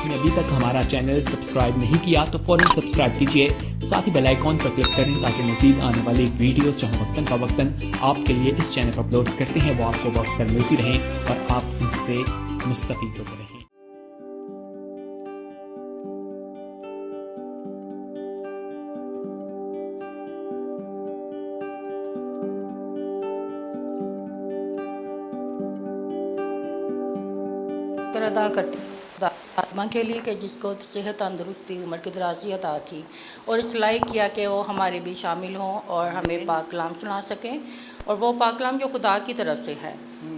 आपने अभी तक हमारा चैनल सब्सक्राइब नहीं किया तो फौरन सब्सक्राइब कीजिए, साथ ही बेल आइकॉन पर क्लिक करें ताकि मज़ीद आने वाली वीडियो चाहे वक्तन फवक्तन आपके लिए इस चैनल पर अपलोड करते हैं वो आपको वक्त पर मिलती रहें और आप इनसे मुस्तफ़ीद होते रहें। अदा करती हूँ आत्मा के लिए कि जिसको सेहत तंदुरुस्ती उम्र की दराज़ी अता की और इस लायक किया कि वो हमारे भी शामिल हों और हमें पाक कलाम सुना सकें, और वो पाक कलाम जो खुदा की तरफ से है।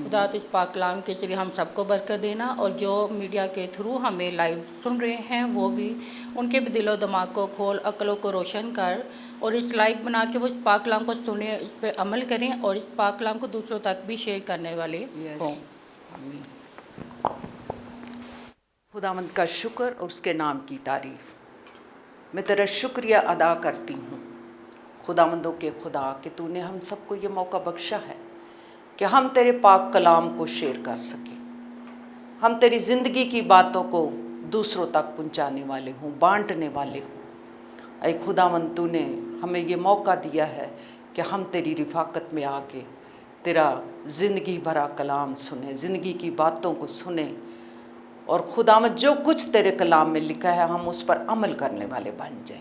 खुदा तो इस पाक कलाम के ज़रिए हम सबको बरकत देना, और जो मीडिया के थ्रू हमें लाइव सुन रहे हैं वो भी उनके भी दिलो दिमाग को खोल, अक्लों को रोशन कर और इस लायक बना के वो इस पाक कलाम को सुने, इस पर अमल करें और इस पाक कलाम को दूसरों तक भी शेयर करने वाले हों। खुदावंद का शुक्र और उसके नाम की तारीफ़। मैं तेरा शुक्रिया अदा करती हूँ खुदावंदों के खुदा कि तूने हम सबको ये मौका बख्शा है कि हम तेरे पाक कलाम को शेयर कर सकें, हम तेरी ज़िंदगी की बातों को दूसरों तक पहुँचाने वाले हों, बांटने वाले हों। ऐ खुदावंद तूने हमें ये मौका दिया है कि हम तेरी रिफाकत में आके तेरा ज़िंदगी भरा कलाम सुने, ज़िंदगी की बातों को सुने, और खुदावंद जो कुछ तेरे कलाम में लिखा है हम उस पर अमल करने वाले बन जाएं।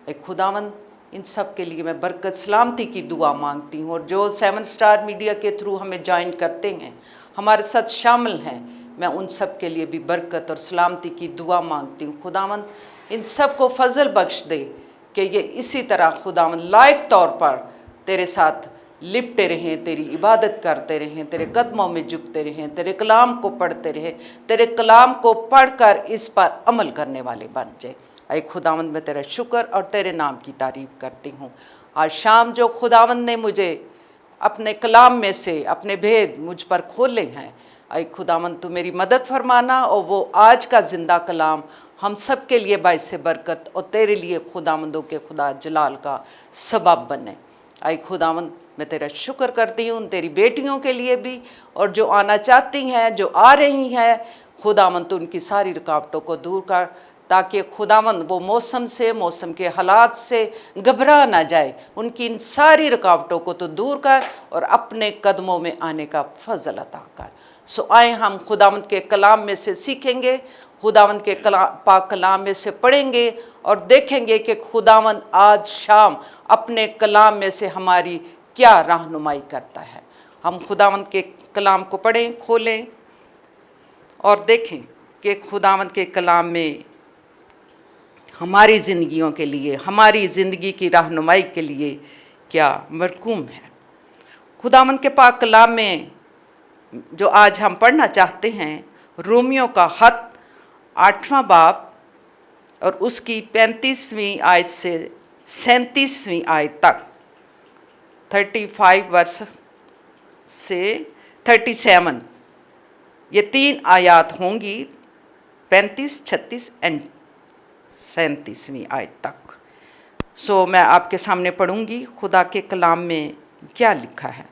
एक खुदावंद इन सब के लिए मैं बरकत सलामती की दुआ मांगती हूँ, और जो 7 स्टार मीडिया के थ्रू हमें ज्वाइन करते हैं, हमारे साथ शामिल हैं, मैं उन सब के लिए भी बरकत और सलामती की दुआ मांगती हूँ। खुदावंद इन सब को फजल बख्श दे कि ये इसी तरह खुदावंद लायक तौर पर तेरे साथ लिपटे रहें, तेरी इबादत करते रहें, तेरे कदमों में झुकते रहें, तेरे कलाम को पढ़ते रहें, तेरे कलाम को पढ़कर इस पर अमल करने वाले बन जाए। ऐ खुदावंद मैं तेरा शुक्र और तेरे नाम की तारीफ़ करती हूँ। आज शाम जो खुदावंद ने मुझे अपने कलाम में से अपने भेद मुझ पर खोले हैं, ऐ खुदावंद तू मेरी मदद फरमाना और वो आज का ज़िंदा कलाम हम सब के लिए बाइस बरकत और तेरे लिए खुदावंदों के खुदा जलाल का सबब बने। ऐ खुदावंद मैं तेरा शुक्र करती हूँ तेरी बेटियों के लिए भी, और जो आना चाहती हैं, जो आ रही हैं, खुदावंद तो उनकी सारी रुकावटों को दूर कर, ताकि खुदावंद वो मौसम के हालात से घबरा ना जाए, उनकी इन सारी रुकावटों को तो दूर कर और अपने कदमों में आने का फजल अता कर। सो आए हम खुदावंद के कलाम में से सीखेंगे, खुदावंद के पाक कलाम में से पढ़ेंगे और देखेंगे कि खुदावंद आज शाम अपने कलाम में से हमारी क्या रहनुमाई करता है। हम खुदावंद के कलाम को पढ़ें, खोलें और देखें कि खुदावंद के कलाम में हमारी ज़िंदगियों के लिए, हमारी ज़िंदगी की रहनुमाई के लिए क्या मरकूम है। खुदावंद के पाक कलाम में जो आज हम पढ़ना चाहते हैं, रोमियो का खत 8वां बाब और उसकी 35वीं आयत से 37वीं आयत तक, 35 वर्ष से 37, ये 3 आयत होंगी, 35, 36 एंड 37वीं आयत तक। सो मैं आपके सामने पढ़ूंगी खुदा के कलाम में क्या लिखा है।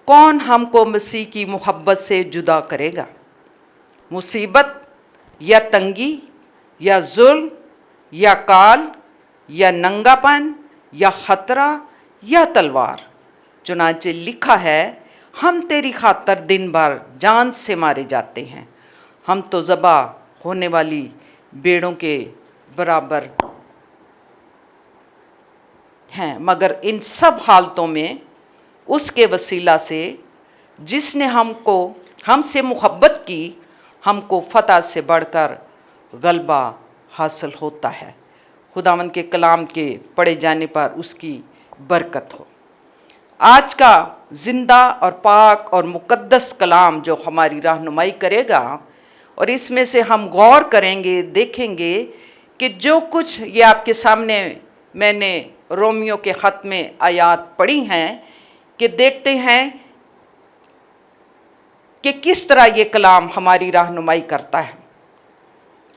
कौन हमको मसीह की मोहब्बत से जुदा करेगा? मुसीबत या तंगी या जुल्म या काल या नंगापन या खतरा या तलवार? चुनांचे लिखा है, हम तेरी खातर दिन भर जान से मारे जाते हैं, हम तो ज़बा होने वाली भेड़ों के बराबर हैं, मगर इन सब हालतों में उसके वसीला से जिसने हमसे मोहब्बत की, हमको फतह से बढ़कर गलबा हासिल होता है। खुदावंद के कलाम के पढ़े जाने पर उसकी बरकत हो। आज का ज़िंदा और पाक और मुक़द्दस कलाम जो हमारी रहनुमाई करेगा, और इसमें से हम गौर करेंगे, देखेंगे कि जो कुछ ये आपके सामने मैंने रोमियो के ख़त में आयात पढ़ी हैं, कि देखते हैं कि किस तरह ये कलाम हमारी रहनुमाई करता है।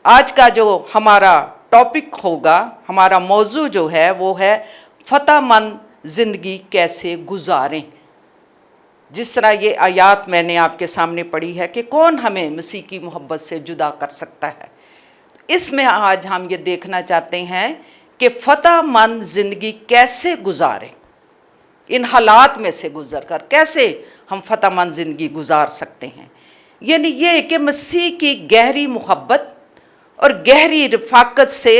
आज का जो हमारा टॉपिक होगा, हमारा मौजू जो है वो है फ़तहमंद ज़िंदगी कैसे गुजारें। जिस तरह ये आयात मैंने आपके सामने पढ़ी है कि कौन हमें मसीह की मोहब्बत से जुदा कर सकता है। इसमें आज हम ये देखना चाहते हैं कि फ़तहमंद ज़िंदगी कैसे गुजारें, इन हालात में से गुजर कर कैसे हम फ़तहमंद ज़िंदगी गुजार सकते हैं। यानी ये कि मसीह की गहरी मोहब्बत और गहरी रफ़ाकत से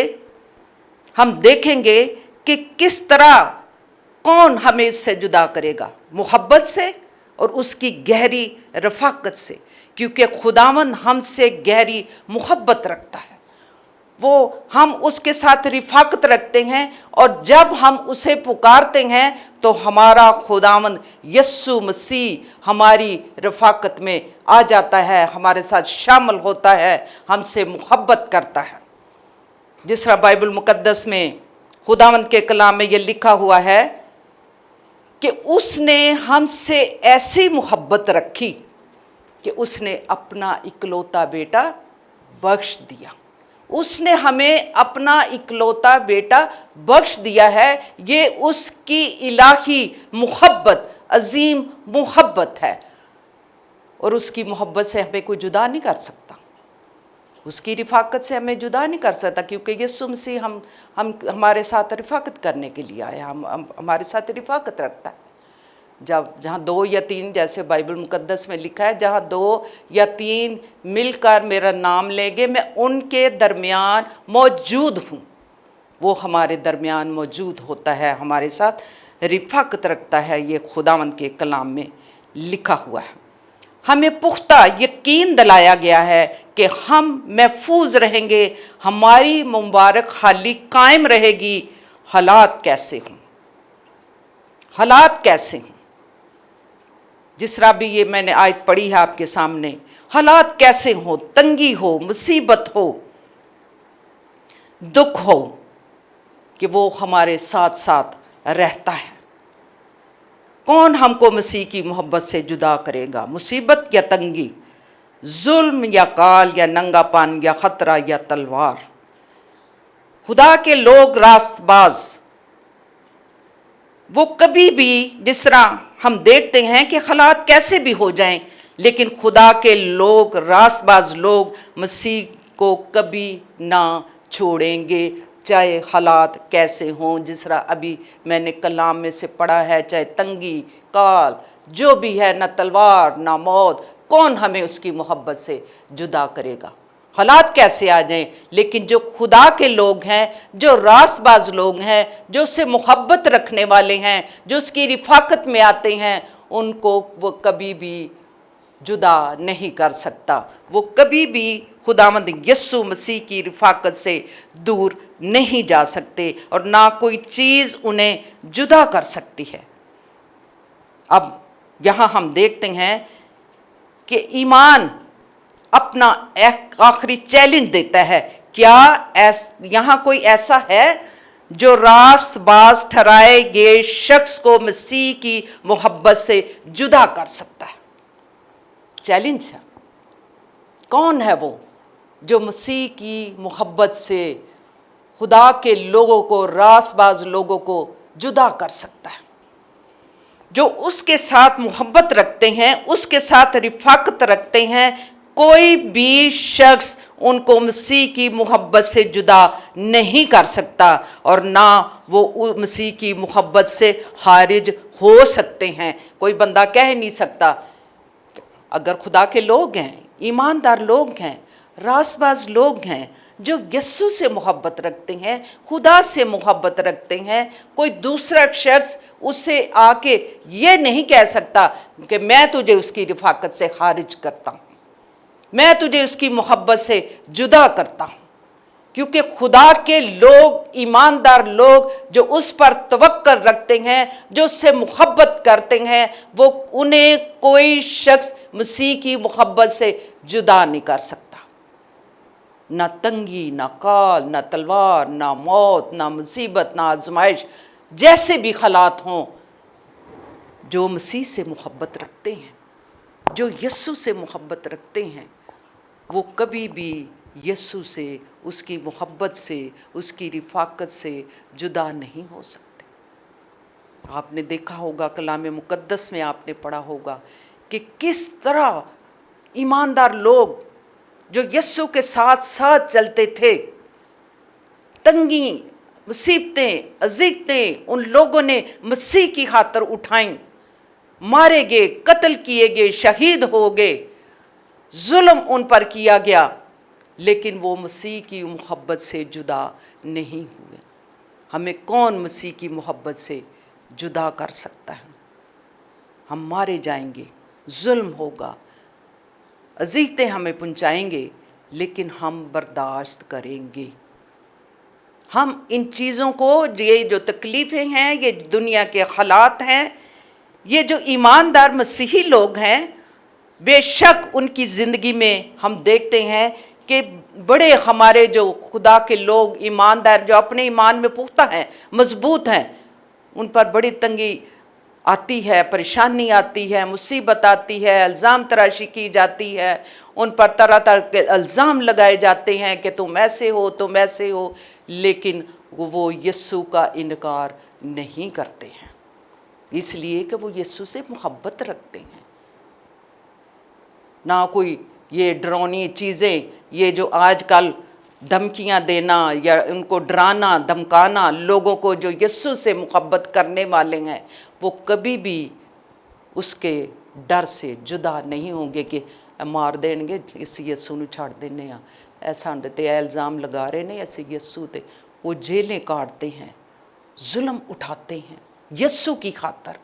हम देखेंगे कि किस तरह कौन हमें इससे जुदा करेगा, मोहब्बत से और उसकी गहरी रफ़ाकत से, क्योंकि खुदावंद हमसे गहरी मोहब्बत रखता है, वो हम उसके साथ रिफ़ाकत रखते हैं। और जब हम उसे पुकारते हैं तो हमारा खुदावंद यस्सु मसीह हमारी रफ़ाकत में आ जाता है, हमारे साथ शामिल होता है, हमसे मोहब्बत करता है। जिस तरह बाइबल मुकद्दस में खुदावंद के कलाम में ये लिखा हुआ है कि उसने हमसे ऐसी मोहब्बत रखी कि उसने अपना इकलौता बेटा बख्श दिया। उसने हमें अपना इकलौता बेटा बख्श दिया है। ये उसकी इलाही मोहब्बत, अजीम मोहब्बत है, और उसकी मोहब्बत से हमें कोई जुदा नहीं कर सकता, उसकी रिफ़ाकत से हमें जुदा नहीं कर सकता, क्योंकि यीशु मसीह हम हमारे साथ रिफ़ाकत करने के लिए आया, हमारे साथ रिफ़ाकत रखता है। जहाँ 2 या 3, जैसे बाइबल मुकद्दस में लिखा है, जहाँ 2 या 3 मिलकर मेरा नाम लेंगे मैं उनके दरमियान मौजूद हूँ। वो हमारे दरमियान मौजूद होता है, हमारे साथ रिफ़ाकत रखता है। ये खुदावंद के कलाम में लिखा हुआ है। हमें पुख्ता यकीन दिलाया गया है कि हम महफूज रहेंगे, हमारी मुबारक हाली कायम रहेगी, हालात कैसे हों, हालात कैसे हों। जिस तरह भी ये मैंने आयत पढ़ी है आपके सामने, हालात कैसे हो, तंगी हो, मुसीबत हो, दुख हो, कि वो हमारे साथ साथ रहता है। कौन हमको मसीह की मोहब्बत से जुदा करेगा? मुसीबत या तंगी, जुल्म या काल या नंगापन या खतरा या तलवार। खुदा के लोग रास्तबाज, वो कभी भी, जिस तरह हम देखते हैं कि हालात कैसे भी हो जाएं, लेकिन खुदा के लोग, रास्तबाज लोग मसीह को कभी ना छोड़ेंगे, चाहे हालात कैसे हों। जिस तरह अभी मैंने कलाम में से पढ़ा है, चाहे तंगी, काल, जो भी है, ना तलवार ना मौत, कौन हमें उसकी मोहब्बत से जुदा करेगा। हालात कैसे आ जाएं, लेकिन जो खुदा के लोग हैं, जो रास्तबाज लोग हैं, जो उससे मोहब्बत रखने वाले हैं, जो उसकी रिफ़ाकत में आते हैं, उनको वो कभी भी जुदा नहीं कर सकता। वो कभी भी खुदावंद यस्सु मसीह की रिफ़ाकत से दूर नहीं जा सकते, और ना कोई चीज़ उन्हें जुदा कर सकती है। अब यहाँ हम देखते हैं कि ईमान अपना एक आखिरी चैलेंज देता है। क्या यहाँ कोई ऐसा है जो रास्तबाज ठहराए गए शख्स को मसीह की मोहब्बत से जुदा कर सकता है? चैलेंज है। कौन है वो जो मसीह की मोहब्बत से खुदा के लोगों को, रास्तबाज लोगों को जुदा कर सकता है? जो उसके साथ मोहब्बत रखते हैं, उसके साथ रिफ़ाकत रखते हैं, कोई भी शख्स उनको मसीह की मोहब्बत से जुदा नहीं कर सकता, और ना वो मसीह की मोहब्बत से खारिज हो सकते हैं। कोई बंदा कह नहीं सकता, अगर खुदा के लोग हैं, ईमानदार लोग हैं, रास्तबाज लोग हैं, जो यस्सु से मोहब्बत रखते हैं, खुदा से मोहब्बत रखते हैं, कोई दूसरा शख्स उससे आके ये नहीं कह सकता कि मैं तुझे उसकी रिफ़ाकत से खारिज करता हूँ, मैं तुझे उसकी मोहब्बत से जुदा करता हूँ। क्योंकि खुदा के लोग, ईमानदार लोग, जो उस पर तवक्कुल रखते हैं, जो उससे मोहब्बत करते हैं, वो उन्हें कोई शख्स मसीह की मोहब्बत से जुदा नहीं कर सकता। ना तंगी, ना काल, ना तलवार, ना मौत, ना मुसीबत, ना आजमाइश, जैसे भी हालात हों, जो मसीह से मोहब्बत रखते हैं, जो यस्सु से मोहब्बत रखते हैं, वो कभी भी यस्सु से, उसकी मोहब्बत से, उसकी रिफ़ाकत से जुदा नहीं हो सकते। आपने देखा होगा, कलाम मुकद्दस में आपने पढ़ा होगा कि किस तरह ईमानदार लोग जो यस्सु के साथ साथ चलते थे, तंगी, मुसीबतें, अज़ीज़तें उन लोगों ने मसीह की खातिर उठाई, मारे गए, कत्ल किए गए, शहीद हो गए, जुल्म उन पर किया गया, लेकिन वो मसीह की मोहब्बत से जुदा नहीं हुए। हमें कौन मसीह की मोहब्बत से जुदा कर सकता है? हम मारे जाएंगे, जुल्म होगा, अज़ीज़तें हमें पहुंचाएंगे, लेकिन हम बर्दाश्त करेंगे। हम इन चीज़ों को, ये जो तकलीफ़ें हैं, ये दुनिया के हालात हैं, ये जो ईमानदार मसीही लोग हैं, बेशक उनकी ज़िंदगी में हम देखते हैं कि बड़े हमारे जो खुदा के लोग ईमानदार, जो अपने ईमान में पुख्ता हैं, मजबूत हैं, उन पर बड़ी तंगी आती है, परेशानी आती है, मुसीबत आती है, इल्ज़ाम तराशी की जाती है, उन पर तरह तरह के इल्ज़ाम लगाए जाते हैं कि तुम ऐसे हो, तुम ऐसे हो, लेकिन वो यस्सु का इनकार नहीं करते हैं, इसलिए कि वो यस्सु से मोहब्बत रखते हैं। ना कोई ये डरावनी चीज़ें, ये जो आजकल धमकियां देना या उनको डराना धमकाना, लोगों को जो यस्सु से मोहब्बत करने वाले हैं, वो कभी भी उसके डर से जुदा नहीं होंगे कि मार देंगे, इस यस्सु नूं छड़ देने आ, ऐसा ते इल्ज़ाम लगा रहे ने ऐसे यस्सु ते। वो जेलें काटते हैं, जुल्म उठाते हैं यस्सु की खातर।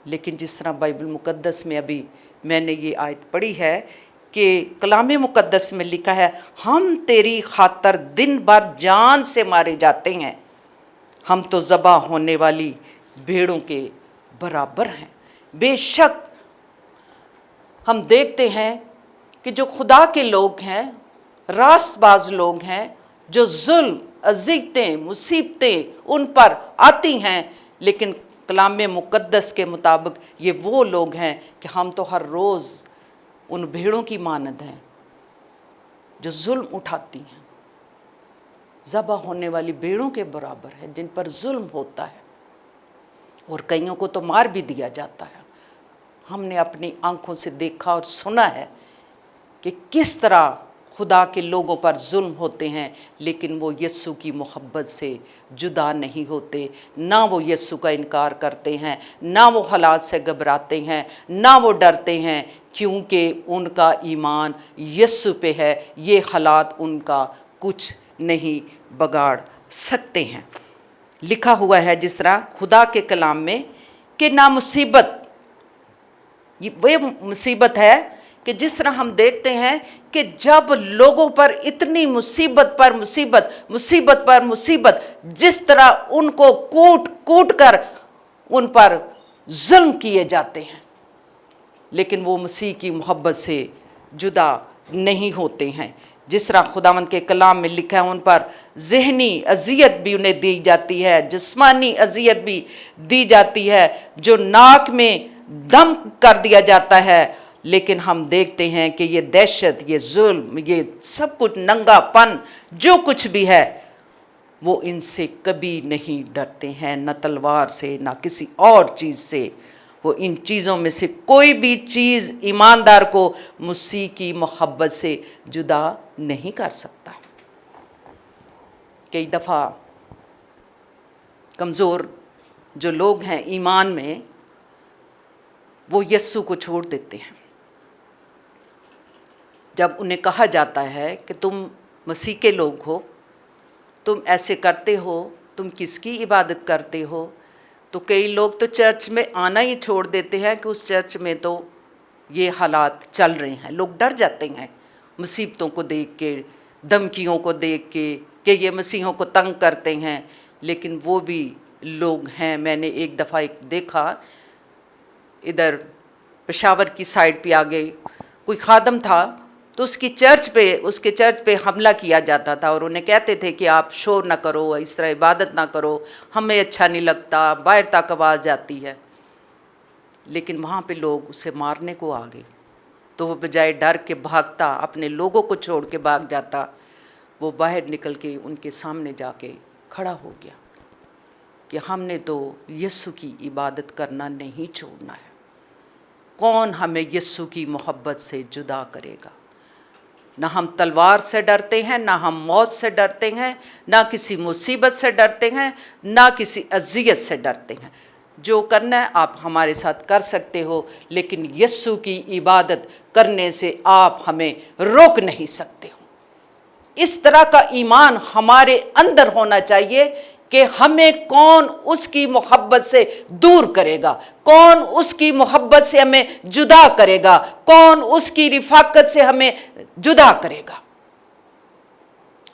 लेकिन जिस तरह बाइबल मुकद्दस में अभी मैंने ये आयत पढ़ी है कि कलाम मुकद्दस में लिखा है, हम तेरी खातर दिन भर जान से मारे जाते हैं, हम तो ज़बा होने वाली भेड़ों के बराबर हैं। बेशक हम देखते हैं कि जो खुदा के लोग हैं, रास्तबाज लोग हैं, जो जुल्म, अज़ीज़तें, मुसीबतें उन पर आती हैं, लेकिन कलाम मुकद्दस के मुताबिक ये वो लोग हैं कि हम तो हर रोज़ उन भेड़ों की मानद हैं जो जुल्म उठाती हैं, ज़बा होने वाली भेड़ों के बराबर है, जिन पर जुल्म होता है और कईयों को तो मार भी दिया जाता है। हमने अपनी आंखों से देखा और सुना है कि किस तरह खुदा के लोगों पर जुल्म होते हैं, लेकिन वो यस्सु की मोहब्बत से जुदा नहीं होते, ना वो यस्सु का इनकार करते हैं, ना वो हालात से घबराते हैं, ना वो डरते हैं, क्योंकि उनका ईमान यस्सु पे है। ये हालात उनका कुछ नहीं बगाड़ सकते हैं। लिखा हुआ है जिस तरह खुदा के कलाम में कि ना मुसीबत, ये मुसीबत है कि जिस तरह हम देखते हैं कि जब लोगों पर इतनी मुसीबत पर मुसीबत, मुसीबत पर मुसीबत, जिस तरह उनको कूट कूट कर उन पर जुल्म किए जाते हैं, लेकिन वो मसीह की मोहब्बत से जुदा नहीं होते हैं। जिस तरह खुदावंद के कलाम में लिखा है, उन पर ज़हनी अज़ियत भी उन्हें दी जाती है, जिस्मानी अज़ियत भी दी जाती है, जो नाक में दम कर दिया जाता है। लेकिन हम देखते हैं कि ये दहशत, ये जुल्म, ये सब कुछ, नंगापन, जो कुछ भी है, वो इनसे कभी नहीं डरते हैं, न तलवार से, ना किसी और चीज़ से। वो इन चीज़ों में से कोई भी चीज़ ईमानदार को मसीह की मोहब्बत से जुदा नहीं कर सकता। कई दफ़ा कमज़ोर जो लोग हैं ईमान में, वो यस्सु को छोड़ देते हैं। जब उन्हें कहा जाता है कि तुम मसीह के लोग हो, तुम ऐसे करते हो, तुम किसकी इबादत करते हो, तो कई लोग तो चर्च में आना ही छोड़ देते हैं कि उस चर्च में तो ये हालात चल रहे हैं। लोग डर जाते हैं मुसीबतों को देख के, धमकियों को देख के कि ये मसीहों को तंग करते हैं। लेकिन वो भी लोग हैं। मैंने एक दफ़ा देखा, इधर पेशावर की साइड पे आगे कोई खादम था, तो उसके चर्च पे हमला किया जाता था और उन्हें कहते थे कि आप शोर ना करो, इस तरह इबादत ना करो, हमें अच्छा नहीं लगता, बाहर तक आवाज़ जाती है। लेकिन वहाँ पे लोग उसे मारने को आ गए, तो वो बजाय डर के भागता, अपने लोगों को छोड़ के भाग जाता, वो बाहर निकल के उनके सामने जाके खड़ा हो गया कि हमने तो यस्सु की इबादत करना नहीं छोड़ना है। कौन हमें यस्सु की मोहब्बत से जुदा करेगा? ना हम तलवार से डरते हैं, ना हम मौत से डरते हैं, ना किसी मुसीबत से डरते हैं, ना किसी अजियत से डरते हैं। जो करना है आप हमारे साथ कर सकते हो, लेकिन यीशु की इबादत करने से आप हमें रोक नहीं सकते हो। इस तरह का ईमान हमारे अंदर होना चाहिए कि हमें कौन उसकी मोहब्बत से दूर करेगा, कौन उसकी मोहब्बत से हमें जुदा करेगा, कौन उसकी रिफाकत से हमें जुदा करेगा।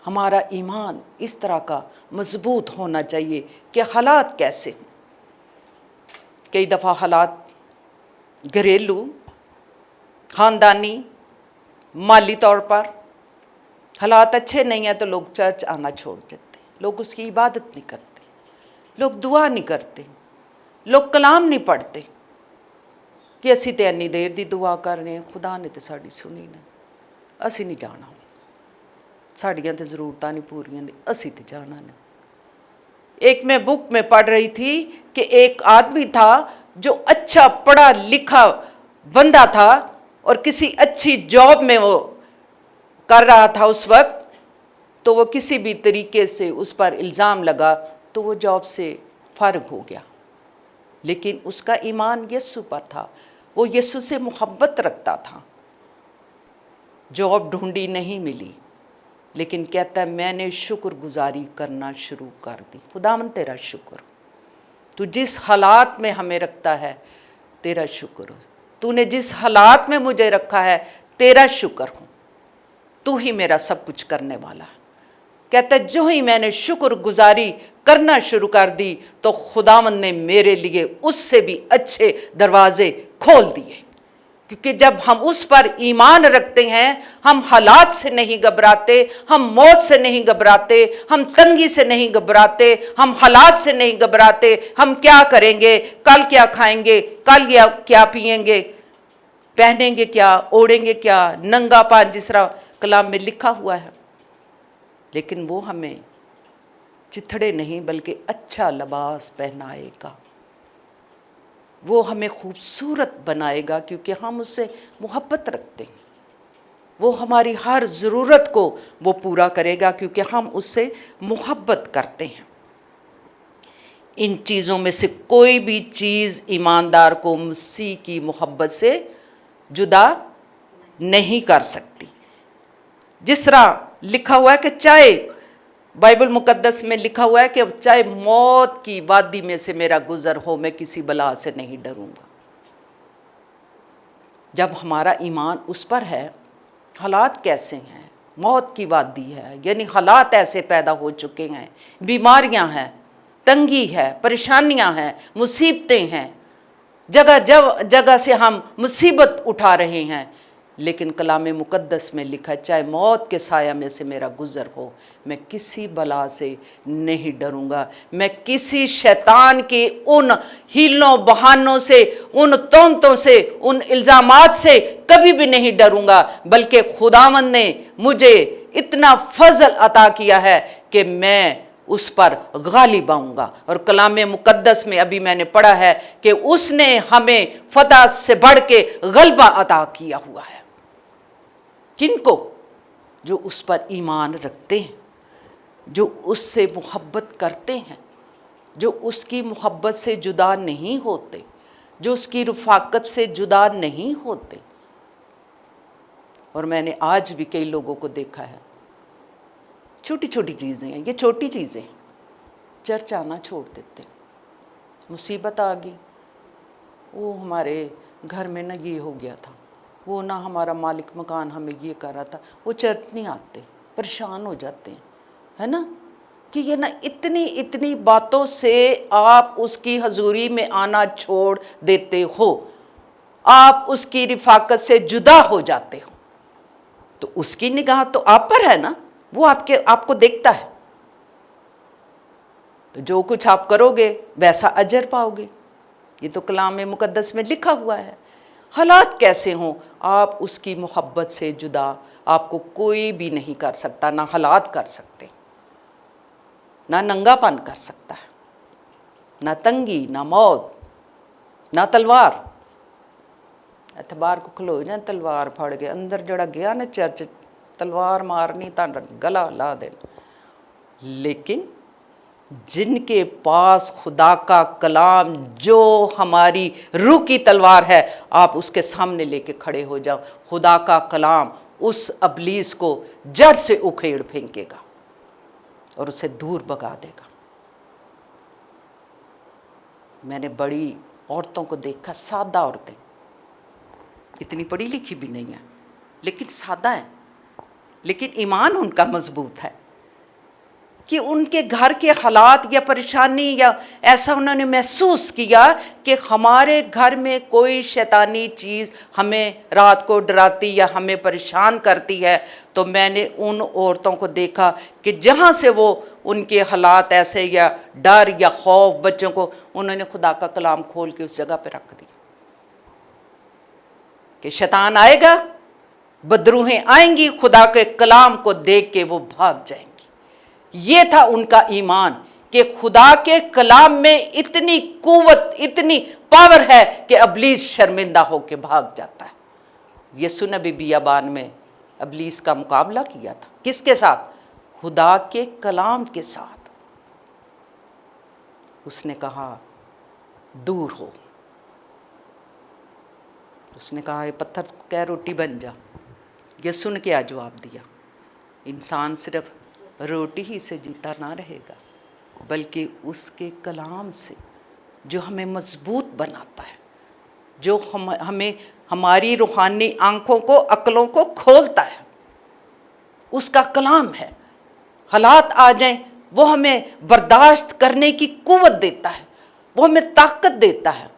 हमारा ईमान इस तरह का मजबूत होना चाहिए कि हालात कैसे, कई दफ़ा हालात घरेलू, ख़ानदानी, माली तौर पर हालात अच्छे नहीं हैं तो लोग चर्च आना छोड़ देते, लोग उसकी इबादत नहीं करते, लोग दुआ नहीं करते, लोग कलाम नहीं पढ़ते कि असी तो इन्नी देर दी दुआ कर रहे हैं, खुदा ने तो साड़ी सुनी ना, असी नहीं जाना, साड़ियाँ तो ज़रूरतां नहीं पूरियां दी, असी तो जाना नहीं। एक मैं बुक में पढ़ रही थी कि एक आदमी था जो अच्छा पढ़ा लिखा बंदा था और किसी अच्छी जॉब में वो कर रहा था उस वक्त, तो वो किसी भी तरीके से उस पर इल्ज़ाम लगा तो वो जॉब से फारिग हो गया। लेकिन उसका ईमान यीशु पर था, वो यीशु से मोहब्बत रखता था। जॉब ढूंढी नहीं मिली, लेकिन कहता है मैंने शुक्रगुजारी करना शुरू कर दी। खुदावन तेरा शुक्र, तू जिस हालात में हमें रखता है तेरा शुक्र, तूने जिस हालात में मुझे रखा है तेरा शुक्र हूँ, तू ही मेरा सब कुछ करने वाला है। कहता है जो ही मैंने शुक्रगुजारी करना शुरू कर दी तो खुदावन ने मेरे लिए उससे भी अच्छे दरवाजे खोल दिए। क्योंकि जब हम उस पर ईमान रखते हैं, हम हालात से नहीं घबराते, हम मौत से नहीं घबराते, हम तंगी से नहीं घबराते, हम हालात से नहीं घबराते, हम क्या करेंगे, कल क्या खाएंगे, कल क्या पिएंगे, पहनेंगे क्या, ओढ़ेंगे क्या, नंगा पान जिस तरह कलाम में लिखा हुआ है। लेकिन वो हमें चिथड़े नहीं बल्कि अच्छा लिबास पहनाएगा, वो हमें खूबसूरत बनाएगा क्योंकि हम उससे मोहब्बत रखते हैं। वो हमारी हर ज़रूरत को वो पूरा करेगा क्योंकि हम उससे मोहब्बत करते हैं। इन चीज़ों में से कोई भी चीज़ ईमानदार को मसीह की मोहब्बत से जुदा नहीं कर सकती। जिस तरह लिखा हुआ है कि चाहे बाइबल मुकद्दस में लिखा हुआ है कि चाहे मौत की वादी में से मेरा गुजर हो, मैं किसी बला से नहीं डरूंगा। जब हमारा ईमान उस पर है, हालात कैसे हैं, मौत की वादी है, यानी हालात ऐसे पैदा हो चुके हैं, बीमारियां हैं, तंगी है, परेशानियां हैं, मुसीबतें हैं, जगह जगह से हम मुसीबत उठा रहे हैं, लेकिन कलाम मुकद्दस में लिखा चाहे मौत के साया में से मेरा गुजर हो, मैं किसी बला से नहीं डरूंगा, मैं किसी शैतान के उन हीलों बहानों से, उन तोहमतों से, उन इल्ज़ामात से कभी भी नहीं डरूंगा, बल्कि खुदावंद ने मुझे इतना फजल अता किया है कि मैं उस पर गालिब आऊँगा। और कलाम मुकद्दस में अभी मैंने पढ़ा है कि उसने हमें फतह से बढ़ के गलबा अता किया हुआ है। किनको? जो उस पर ईमान रखते हैं, जो उससे मोहब्बत करते हैं, जो उसकी मोहब्बत से जुदा नहीं होते, जो उसकी रफ़ाकत से जुदा नहीं होते। और मैंने आज भी कई लोगों को देखा है, छोटी छोटी चीज़ें हैं, ये छोटी चीज़ें, चर्च आना छोड़ देते, मुसीबत आ गई, वो हमारे घर में ना ये हो गया था, वो ना हमारा मालिक मकान हमें ये कर रहा था, वो चर्च नहीं आते, परेशान हो जाते हैं, है ना। कि ये ना इतनी इतनी बातों से आप उसकी हजूरी में आना छोड़ देते हो, आप उसकी रिफाकत से जुदा हो जाते हो, तो उसकी निगाह तो आप पर है ना, वो आपको देखता है, तो जो कुछ आप करोगे वैसा अजर पाओगे। ये तो कलाम मुकद्दस में लिखा हुआ है। हालात कैसे हों, आप उसकी मोहब्बत से जुदा आपको कोई भी नहीं कर सकता, ना हालात कर सकते, ना नंगापन कर सकता है, ना तंगी, ना मौत, ना तलवार। एतबार को खलो जाए तलवार फड़ के अंदर जड़ा गया ना चर्च तलवार मारनी तो गला ला देना। लेकिन जिनके पास खुदा का कलाम जो हमारी रूह की तलवार है, आप उसके सामने लेके खड़े हो जाओ, खुदा का कलाम उस अबलीस को जड़ से उखेड़ फेंकेगा और उसे दूर भगा देगा। मैंने बड़ी औरतों को देखा, सादा औरतें, इतनी पढ़ी लिखी भी नहीं है लेकिन सादा है, लेकिन ईमान उनका मजबूत है कि उनके घर के हालात या परेशानी या ऐसा उन्होंने महसूस किया कि हमारे घर में कोई शैतानी चीज़ हमें रात को डराती या हमें परेशान करती है। तो मैंने उन औरतों को देखा कि जहाँ से वो उनके हालात ऐसे या डर या खौफ बच्चों को, उन्होंने खुदा का कलाम खोल के उस जगह पे रख दिया कि शैतान आएगा, बदरूहें आएंगी, खुदा के कलाम को देख के वो भाग जाएंगी। ये था उनका ईमान कि खुदा के कलाम में इतनी कुव्वत, इतनी पावर है कि अबलीस शर्मिंदा होकर भाग जाता है। यीशु ने भी बियाबान में अबलीस का मुकाबला किया था, किसके साथ? खुदा के कलाम के साथ। उसने कहा दूर हो, उसने कहा ये पत्थर को क्या रोटी बन जा। यीशु ने क्या जवाब दिया? इंसान सिर्फ रोटी ही से जीता ना रहेगा, बल्कि उसके कलाम से जो हमें मजबूत बनाता है, जो हमें हमारी रूहानी आंखों को, अक्लों को खोलता है, उसका कलाम है। हालात आ जाएं, वो हमें बर्दाश्त करने की कुव्वत देता है, वो हमें ताकत देता है।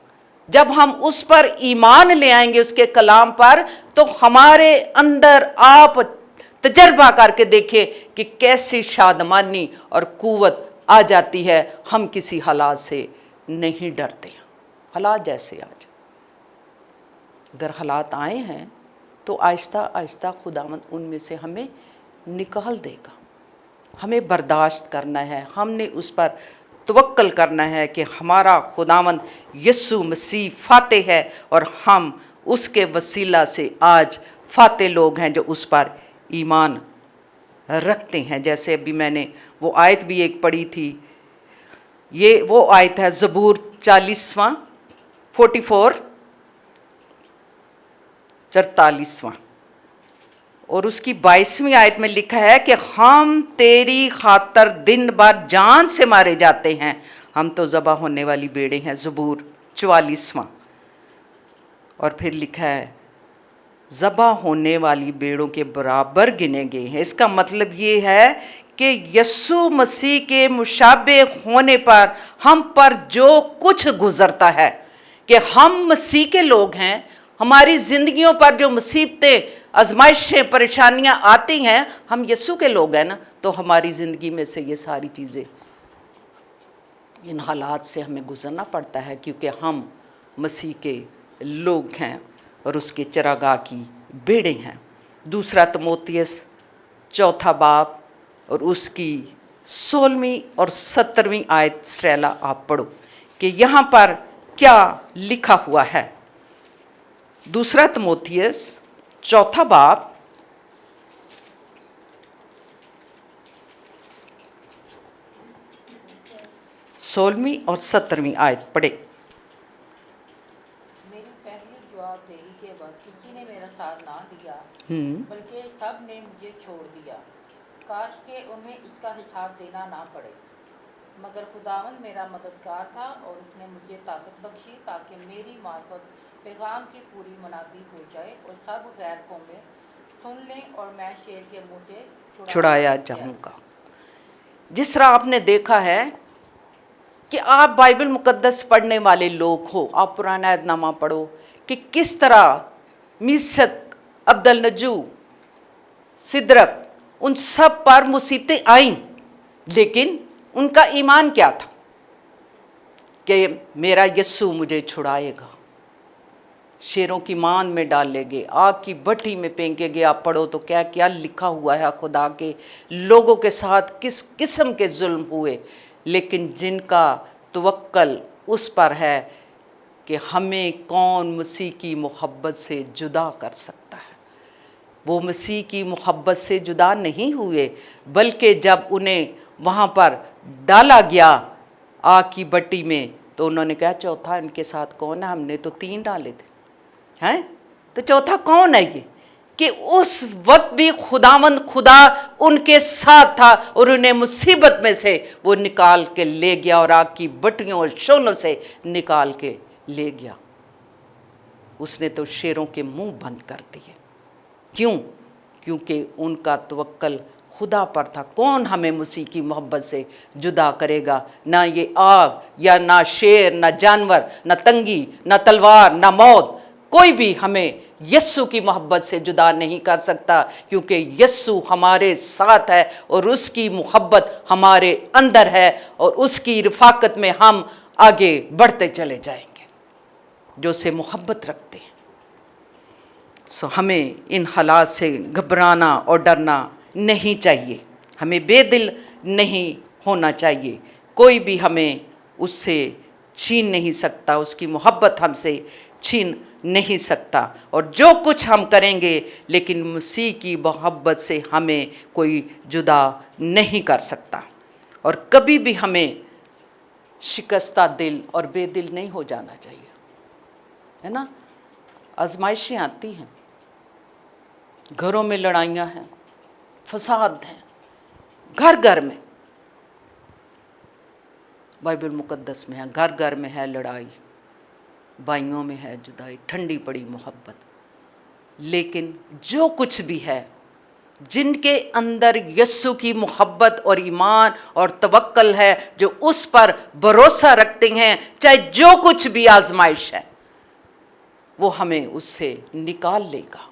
जब हम उस पर ईमान ले आएंगे, उसके कलाम पर, तो हमारे अंदर आप तजर्बा करके देखें कि कैसी शादमानी और कुव्वत आ जाती है। हम किसी हालात से नहीं डरते, हालात जैसे आ जाए। अगर हालात आए हैं तो आहिस्ता आहिस्ता खुदावंद उनमें से हमें निकाल देगा। हमें बर्दाश्त करना है, हमने उस पर तवक्कल करना है कि हमारा खुदावंद यीशु मसीह फातेह है और हम उसके वसीला से आज फातेह लोग हैं जो उस पर ईमान रखते हैं। जैसे अभी मैंने वो आयत भी एक पढ़ी थी, ये वो आयत है ज़बूर 40वां 44 और उसकी 22वीं आयत में लिखा है कि हम तेरी खातर दिन भर जान से मारे जाते हैं, हम तो ज़बा होने वाली बेड़े हैं। ज़बूर 44वां। और फिर लिखा है ज़बा होने वाली बेड़ों के बराबर गिने गए हैं। इसका मतलब ये है कि यीशु मसीह के मुशाबे होने पर हम पर जो कुछ गुजरता है, कि हम मसीह के लोग हैं, हमारी ज़िंदगियों पर जो मुसीबतें, आजमाइशें, परेशानियां आती हैं, हम यीशु के लोग हैं ना, तो हमारी ज़िंदगी में से ये सारी चीज़ें, इन हालात से हमें गुजरना पड़ता है, क्योंकि हम मसीह के लोग हैं और उसके चरागाह की बेड़े हैं। 2 तिमोथियस 4 बाब और उसकी 16वीं और 17वीं आयत स्ट्रेला आप पढ़ो कि यहाँ पर क्या लिखा हुआ है। 2 तिमोथियस 4 बाब 16वीं और 17वीं आयत पढ़े। मेरी पहली जवाब देरी के बाद किसी ने मेरा साथ ना दिया, बल्कि सब ने मुझे छोड़ दिया। काश के उन्हें इसका हिसाब देना ना पड़े, मगर खुदावंद मेरा मददगार था और उसने मुझे ताकत बख्शी ताकि मेरी मार्फत पैगाम की पूरी मनादी हो जाए और सब गैर कौमें सुन लें और मैं शेर के मुंह से छुड़ाया जाऊंगा। जिस तरह आपने देखा है कि आप बाइबल मुकद्दस पढ़ने वाले लोग हो, आप पुराना अहदनामा पढ़ो कि किस तरह मीसक, अब्दुल नजू, सिदरक, उन सब पर मुसीबतें आईं, लेकिन उनका ईमान क्या था कि मेरा यीशु मुझे छुड़ाएगा, शेरों की मान में डालेंगे, आग की भट्टी में फेंकेंगे। आप पढ़ो तो क्या क्या लिखा हुआ है, खुदा के लोगों के साथ किस किस्म के जुल्म हुए, लेकिन जिनका तवक्कल उस पर है कि हमें कौन मसीह की मोहब्बत से जुदा कर सकता है। वो मसीह की मोहब्बत से जुदा नहीं हुए, बल्कि जब उन्हें वहाँ पर डाला गया आग की भट्टी में, तो उन्होंने कहा चौथा इनके साथ कौन है, हमने तो 3 डाले थे हैं, तो चौथा कौन है ये? कि उस वक्त भी खुदावंद खुदा उनके साथ था और उन्हें मुसीबत में से वो निकाल के ले गया और आग की भट्टियों और शोलों से निकाल के ले गया। उसने तो शेरों के मुंह बंद कर दिए। क्यों? क्योंकि उनका तवक्कल खुदा पर था। कौन हमें मसीह की मोहब्बत से जुदा करेगा? ना ये आग, या ना शेर, ना जानवर, ना तंगी, ना तलवार, ना मौत, कोई भी हमें यस्सु की मोहब्बत से जुदा नहीं कर सकता, क्योंकि यस्सु हमारे साथ है और उसकी मोहब्बत हमारे अंदर है और उसकी रफाकत में हम आगे बढ़ते चले जाएंगे जो उससे मोहब्बत रखते हैं। सो हमें इन हालात से घबराना और डरना नहीं चाहिए, हमें बेदिल नहीं होना चाहिए। कोई भी हमें उससे छीन नहीं सकता, उसकी मोहब्बत हमसे छीन नहीं सकता। और जो कुछ हम करेंगे, लेकिन मसीह की मोहब्बत से हमें कोई जुदा नहीं कर सकता। और कभी भी हमें शिकस्ता दिल और बेदिल नहीं हो जाना चाहिए, है ना। आजमाइशें आती हैं, घरों में लड़ाइयाँ हैं, फसाद हैं, घर घर में, बाइबल मुकद्दस में है घर घर में है लड़ाई, भाइयों में है जुदाई, ठंडी पड़ी मोहब्बत। लेकिन जो कुछ भी है, जिनके अंदर यस्सु की मोहब्बत और ईमान और तवक्कल है, जो उस पर भरोसा रखते हैं, चाहे जो कुछ भी आजमाइश है, वो हमें उससे निकाल लेगा।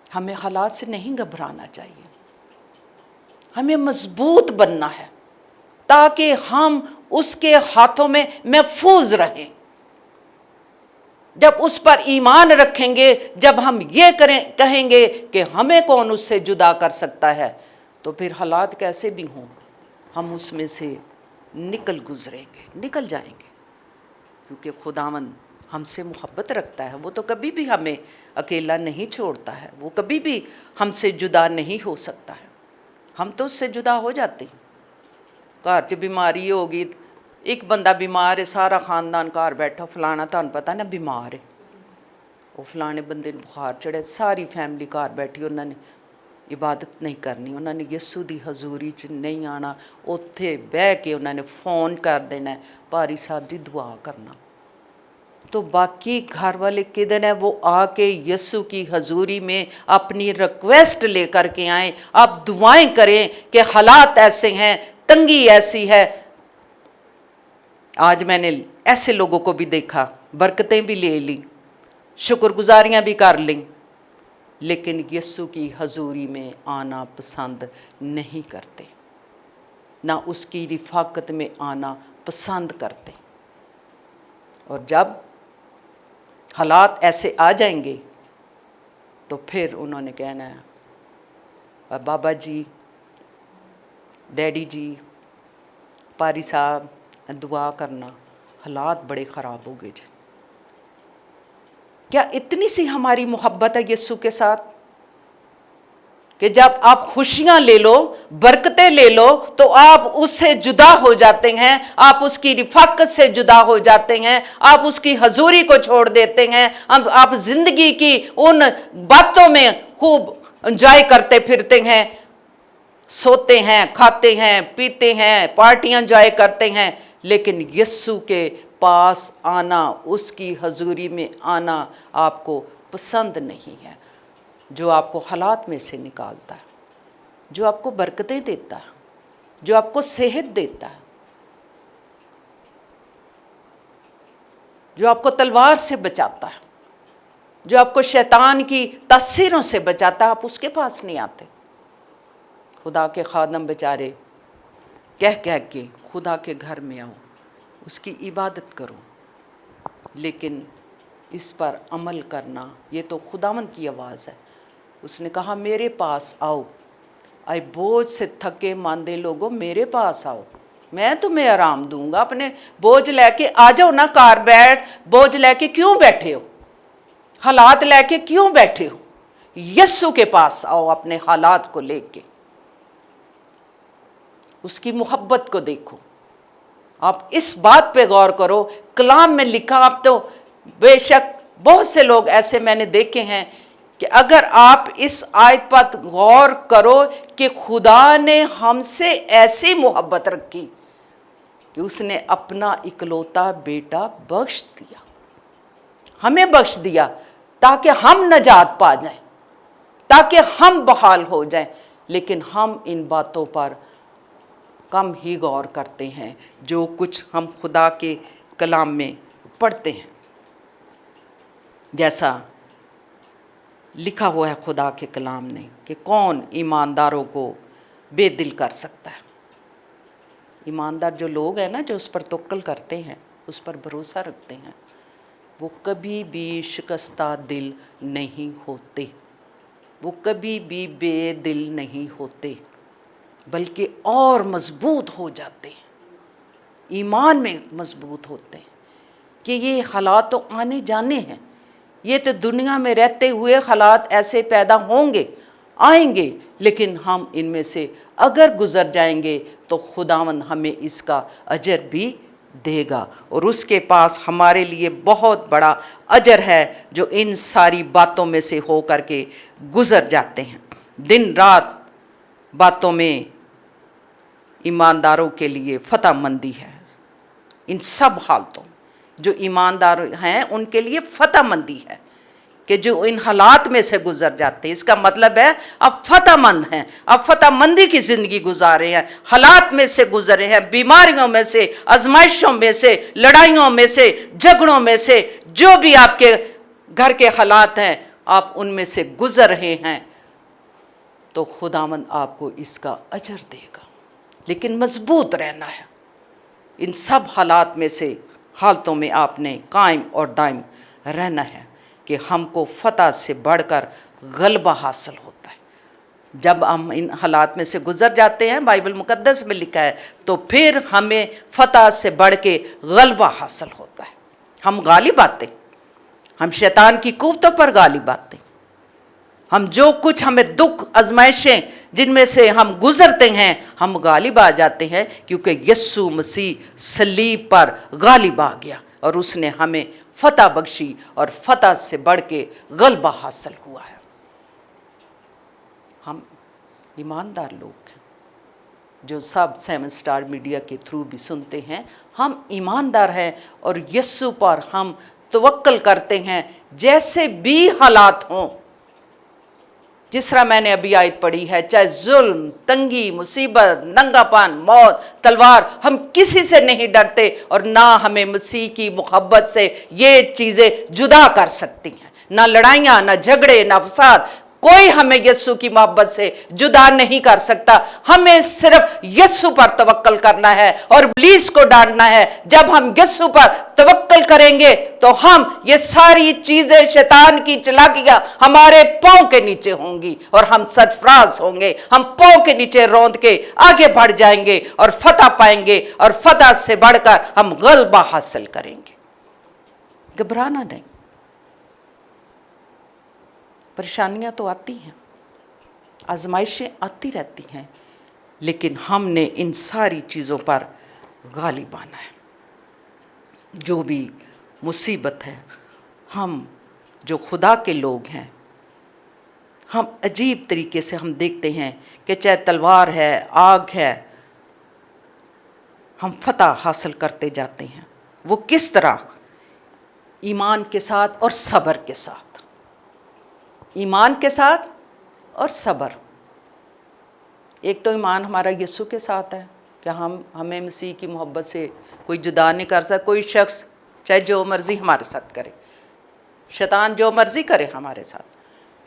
हमें हालात से नहीं घबराना चाहिए, हमें मजबूत बनना है ताकि हम उसके हाथों में महफूज रहें। जब उस पर ईमान रखेंगे, जब हम ये कहेंगे कि हमें कौन उससे जुदा कर सकता है, तो फिर हालात कैसे भी हों हम उसमें से निकल गुजरेंगे, निकल जाएंगे। क्योंकि खुदावंद हमसे मोहब्बत रखता है, वो तो कभी भी हमें अकेला नहीं छोड़ता है, वो कभी भी हमसे जुदा नहीं हो सकता है। हम तो उससे जुदा हो जाते हैं। घर 'च बीमारी होगी, एक बंदा बीमार है, सारा खानदान घर बैठा, फलाना तुहानू पता ना बीमार है, वो फलाने बंदे बुखार चढ़े, सारी फैमिली घर बैठी, उन्होंने इबादत नहीं करनी, उन्होंने यस्सु दी हजूरी 'च नहीं आना, उत्थे बह के उन्होंने फ़ोन कर देना, भारी साहब जी दुआ करना। तो बाकी घर वाले किधर हैं? वो आके यस्सु की हजूरी में अपनी रिक्वेस्ट लेकर के आए। आप दुआएं करें कि हालात ऐसे हैं, तंगी ऐसी है। आज मैंने ऐसे लोगों को भी देखा, बरकतें भी ले ली, शुक्रगुजारियां भी कर ली, लेकिन यस्सु की हजूरी में आना पसंद नहीं करते, ना उसकी रिफाकत में आना पसंद करते। और जब हालात ऐसे आ जाएंगे तो फिर उन्होंने कहना है, बाबा जी, डैडी जी, पारी साहब दुआ करना, हालात बड़े ख़राब हो गए जी। क्या इतनी सी हमारी मोहब्बत है यस्सु के साथ कि जब आप खुशियां ले लो, बरकतें ले लो, तो आप उससे जुदा हो जाते हैं, आप उसकी रिफाकत से जुदा हो जाते हैं, आप उसकी हजूरी को छोड़ देते हैं, आप जिंदगी की उन बातों में खूब एंजॉय करते फिरते हैं, सोते हैं, खाते हैं, पीते हैं, पार्टियां एंजॉय करते हैं, लेकिन यस्सु के पास आना, उसकी हजूरी में आना आपको पसंद नहीं है। जो आपको हालात में से निकालता है, जो आपको बरकतें देता है, जो आपको सेहत देता है, जो आपको तलवार से बचाता है, जो आपको शैतान की तासीरों से बचाता है, आप उसके पास नहीं आते। खुदा के खादम बेचारे कह कह के खुदा के घर में आओ, उसकी इबादत करो, लेकिन इस पर अमल करना, ये तो खुदावंद की आवाज़ है। उसने कहा मेरे पास आओ, आए बोझ से थके मांदे लोगों, मेरे पास आओ, मैं तुम्हें आराम दूंगा। अपने बोझ लेके आ जाओ ना, कार बैठ, बोझ लेके क्यों बैठे हो, हालात लेके क्यों बैठे हो? यस्सु के पास आओ अपने हालात को लेके, उसकी मोहब्बत को देखो। आप इस बात पे गौर करो, कलाम में लिखा, आप तो बेशक बहुत से लोग ऐसे मैंने देखे हैं कि अगर आप इस आयत पर गौर करो कि खुदा ने हमसे ऐसी मोहब्बत रखी कि उसने अपना इकलौता बेटा बख्श दिया, हमें बख्श दिया ताकि हम नजात पा जाएं, ताकि हम बहाल हो जाएं। लेकिन हम इन बातों पर कम ही गौर करते हैं जो कुछ हम खुदा के कलाम में पढ़ते हैं। जैसा लिखा हुआ है खुदा के कलाम ने कि कौन ईमानदारों को बेदिल कर सकता है। ईमानदार जो लोग हैं ना, जो उस पर तवक्कुल करते हैं, उस पर भरोसा रखते हैं, वो कभी भी शिकस्ता दिल नहीं होते, वो कभी भी बेदिल नहीं होते, बल्कि और मजबूत हो जाते हैं, ईमान में मजबूत होते हैं कि ये हालात तो आने जाने हैं, ये तो दुनिया में रहते हुए हालात ऐसे पैदा होंगे, आएंगे, लेकिन हम इनमें से अगर गुज़र जाएंगे तो खुदावंद हमें इसका अजर भी देगा, और उसके पास हमारे लिए बहुत बड़ा अजर है जो इन सारी बातों में से हो करके गुज़र जाते हैं। दिन रात बातों में ईमानदारों के लिए फतह मंदी है। इन सब हालतों जो ईमानदार हैं उनके लिए फतह मंदी है कि जो इन हालात में से गुजर जाते हैं। इसका मतलब है अब फतहमंद हैं, अब फतह मंदी की ज़िंदगी गुजारे हैं, हालात में से गुजरे हैं, बीमारियों में से, आजमाइशों में से, लड़ाइयों में से, झगड़ों में से, जो भी आपके घर के हालात हैं आप उनमें से गुजर रहे हैं, तो खुदावंद आपको इसका अजर देगा। लेकिन मजबूत रहना है, इन सब हालात में से हालतों में आपने कायम और दायम रहना है कि हमको फतह से बढ़कर गलबा हासिल होता है। जब हम इन हालात में से गुजर जाते हैं, बाइबल मुकद्दस में लिखा है, तो फिर हमें फतह से बढ़ के गलबा हासिल होता है। हम गालिब आते, हम शैतान की कुव्वतों पर गालिब आते, हम जो कुछ हमें दुख आजमाइशें जिनमें से हम गुजरते हैं हम गालिब आ जाते हैं, क्योंकि यस्सु मसीह सलीब पर गालिब आ गया और उसने हमें फतह बख्शी और फतह से बढ़ के गलबा हासिल हुआ है। हम ईमानदार लोग हैं जो सब 7 स्टार मीडिया के थ्रू भी सुनते हैं, हम ईमानदार हैं और यस्सु पर हम तवक्कुल करते हैं, जैसे भी हालात हों। जिस तरह मैंने अभी आयत पढ़ी है, चाहे जुल्म, तंगी, मुसीबत, नंगापन, मौत, तलवार, हम किसी से नहीं डरते और ना हमें मसीह की मोहब्बत से ये चीज़ें जुदा कर सकती हैं। ना लड़ाइयाँ, ना झगड़े, ना फसाद, कोई हमें यस्सु की मोहब्बत से जुदा नहीं कर सकता। हमें सिर्फ यस्सु पर तवक्कुल करना है और इब्लीस को डांटना है। जब हम यस्सु पर तवक्कुल करेंगे तो हम ये सारी चीजें, शैतान की चालाकियां हमारे पांव के नीचे होंगी और हम सरफराज होंगे। हम पांव के नीचे रौंद के आगे बढ़ जाएंगे और फतह पाएंगे और फतह से बढ़कर हम गलबा हासिल करेंगे। घबराना नहीं। परेशानियां तो आती हैं, आजमाइशें आती रहती हैं, लेकिन हमने इन सारी चीज़ों पर गालिब आना है। जो भी मुसीबत है, हम जो खुदा के लोग हैं, हम अजीब तरीके से हम देखते हैं कि चाहे तलवार है, आग है, हम फतह हासिल करते जाते हैं। वो किस तरह? ईमान के साथ और सब्र के साथ। ईमान के साथ और सब्र। एक तो ईमान हमारा यीशु के साथ है कि हमें मसीह की मोहब्बत से कोई जुदा नहीं कर सकता। कोई शख्स चाहे जो मर्ज़ी हमारे साथ करे, शैतान जो मर्ज़ी करे हमारे साथ,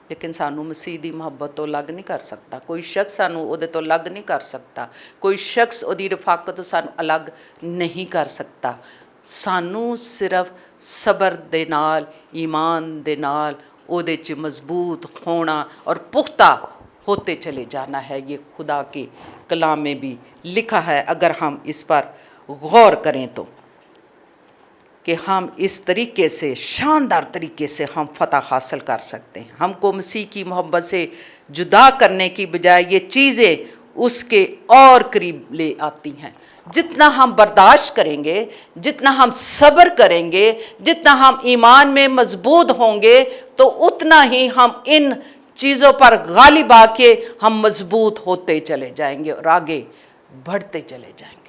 लेकिन सानू मसीह दी मोहब्बत तो अलग नहीं कर सकता। कोई शख्स सानू उहदे तो अलग नहीं कर सकता। कोई शख्स उहदी रफाकत तो सानू अलग नहीं कर सकता। सानू सिर्फ सब्र दे नाल, ईमान दे नाल ਉਹਦੇ 'ਚ मजबूत होना और पुख्ता होते चले जाना है। ये खुदा के कलाम में भी लिखा है, अगर हम इस पर गौर करें तो। کہ ہم اس طریقے سے شاندار طریقے سے ہم فتح حاصل کر سکتے ہیں۔ ہم کو مسیح کی محبت سے جدا کرنے کی بجائے یہ چیزیں اس کے اور قریب لے آتی ہیں۔ جتنا ہم برداشت کریں گے، جتنا ہم صبر کریں گے، جتنا ہم ایمان میں مضبوط ہوں گے، تو اتنا ہی ہم ان چیزوں پر غالب آ کے ہم مضبوط ہوتے چلے جائیں گے اور آگے بڑھتے چلے جائیں گے۔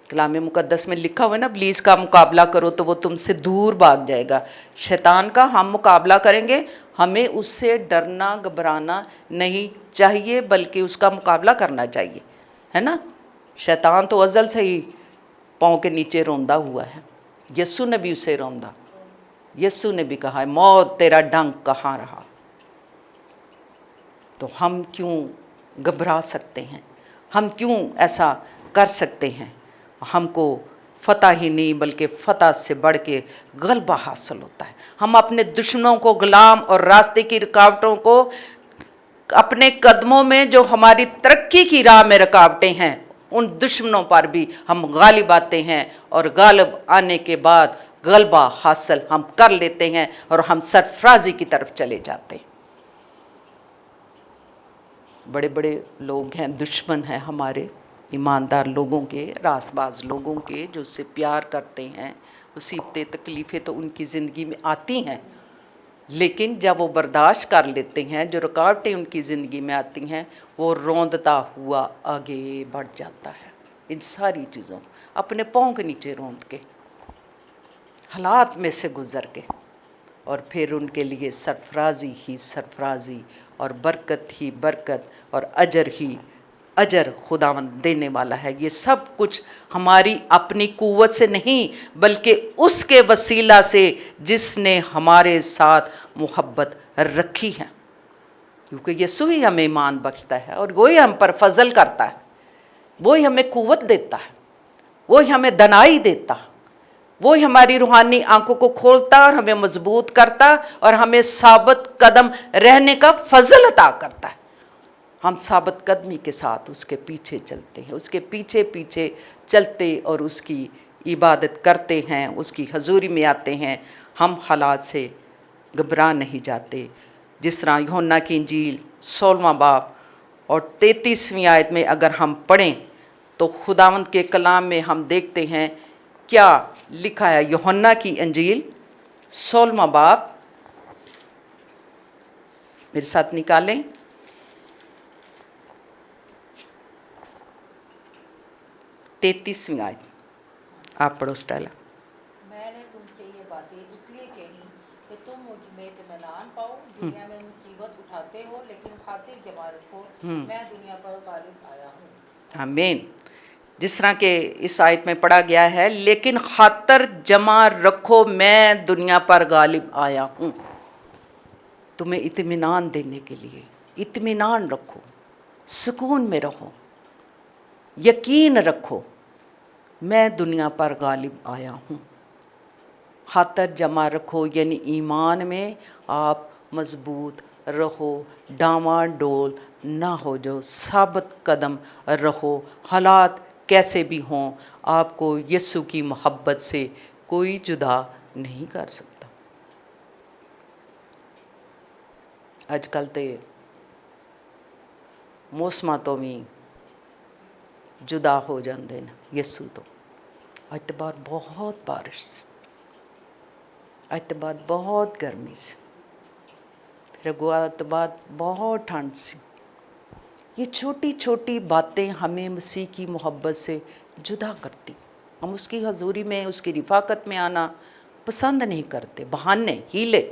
کلام مقدس میں لکھا ہوا ہے نا، ابلیس کا مقابلہ کرو تو وہ تم سے دور بھاگ جائے گا۔ شیطان کا ہم مقابلہ کریں گے، ہمیں اس سے ڈرنا گھبرانا نہیں چاہیے، بلکہ اس کا مقابلہ کرنا چاہیے، ہے نا۔ شیطان تو ازل سے ہی پاؤں کے نیچے روندا ہوا ہے، یسوع نے بھی اسے روندا، یسوع نے بھی کہا ہے موت تیرا ڈنک کہاں رہا۔ تو ہم کیوں گھبرا سکتے ہیں، ہم کیوں ایسا کر سکتے ہیں؟ ہم کو فتح ہی نہیں بلکہ فتح سے بڑھ کے غلبہ حاصل ہوتا ہے۔ ہم اپنے دشمنوں کو، غلام اور راستے کی رکاوٹوں کو، اپنے قدموں میں جو ہماری ترقی کی راہ میں رکاوٹیں ہیں، ان دشمنوں پر بھی ہم غالب آتے ہیں، اور غالب آنے کے بعد غلبہ حاصل ہم کر لیتے ہیں اور ہم سرفرازی کی طرف چلے جاتے ہیں۔ بڑے بڑے لوگ ہیں، دشمن ہیں ہمارے، ایماندار لوگوں کے، راست باز لوگوں کے، جو اس سے پیار کرتے ہیں، مصیبتیں تکلیفیں تو ان کی زندگی میں آتی ہیں، لیکن جب وہ برداشت کر لیتے ہیں، جو رکاوٹیں ان کی زندگی میں آتی ہیں، وہ روندتا ہوا آگے بڑھ جاتا ہے۔ ان ساری چیزوں اپنے پاؤں کے نیچے روند کے، حالات میں سے گزر کے، اور پھر ان کے لیے سرفرازی ہی سرفرازی اور برکت ہی برکت اور اجر ہی اجر خداوند دینے والا ہے۔ یہ سب کچھ ہماری اپنی قوت سے نہیں، بلکہ اس کے وسیلہ سے جس نے ہمارے ساتھ محبت رکھی ہے، کیونکہ یسوع ہی ہمیں ایمان بخشتا ہے، اور وہی ہم پر فضل کرتا ہے، وہی ہمیں قوت دیتا ہے، وہی ہمیں دنائی دیتا، وہی ہماری روحانی آنکھوں کو کھولتا اور ہمیں مضبوط کرتا اور ہمیں ثابت قدم رہنے کا فضل عطا کرتا ہے۔ ہم ثابت قدمی کے ساتھ اس کے پیچھے چلتے ہیں، اس کے پیچھے پیچھے چلتے اور اس کی عبادت کرتے ہیں، اس کی حضوری میں آتے ہیں۔ ہم حالات سے گھبرا نہیں جاتے۔ جس طرح یوحنا کی انجیل 16واں باب اور 33ویں آیت میں اگر ہم پڑھیں تو خداوند کے کلام میں ہم دیکھتے ہیں کیا لکھا ہے۔ یوحنا کی انجیل 16واں باب، میرے ساتھ نکالیں، 33ویں آیت آپ پڑھو اسٹائلہ۔ میں نے تم سے یہ باتیں اس لیے کہی کہ تم مجھ میں اطمینان پاؤ۔ دنیا میں مصیبت اٹھاتے ہو، لیکن خاطر جمع رکھو، میں دنیا پر غالب آیا ہوں۔ آمین۔ جس طرح کہ اس آیت میں پڑھا گیا ہے، لیکن خاطر جمع رکھو میں دنیا پر غالب آیا ہوں، تمہیں اطمینان دینے کے لیے۔ اطمینان رکھو، سکون میں رہو، یقین رکھو، میں دنیا پر غالب آیا ہوں۔ خاطر جمع رکھو یعنی ایمان میں آپ مضبوط رہو، ڈاواں ڈول نہ ہو جو، ثابت قدم رہو، حالات کیسے بھی ہوں، آپ کو یسوع کی محبت سے کوئی جدا نہیں کر سکتا۔ اج کل تے موسماں تو بھی جدا ہو جاندے ہیں یسوع تو۔ اج تو بعد بہت بارش سی، اج تو بعد بہت گرمی سی، پھر اگوا تو بعد بہت ٹھنڈ سی۔ یہ چھوٹی چھوٹی باتیں ہمیں مسیح کی محبت سے جدا کرتی۔ ہم اس کی حضوری میں، اس کی رفاقت میں آنا پسند نہیں کرتے، بہانے، ہیلے،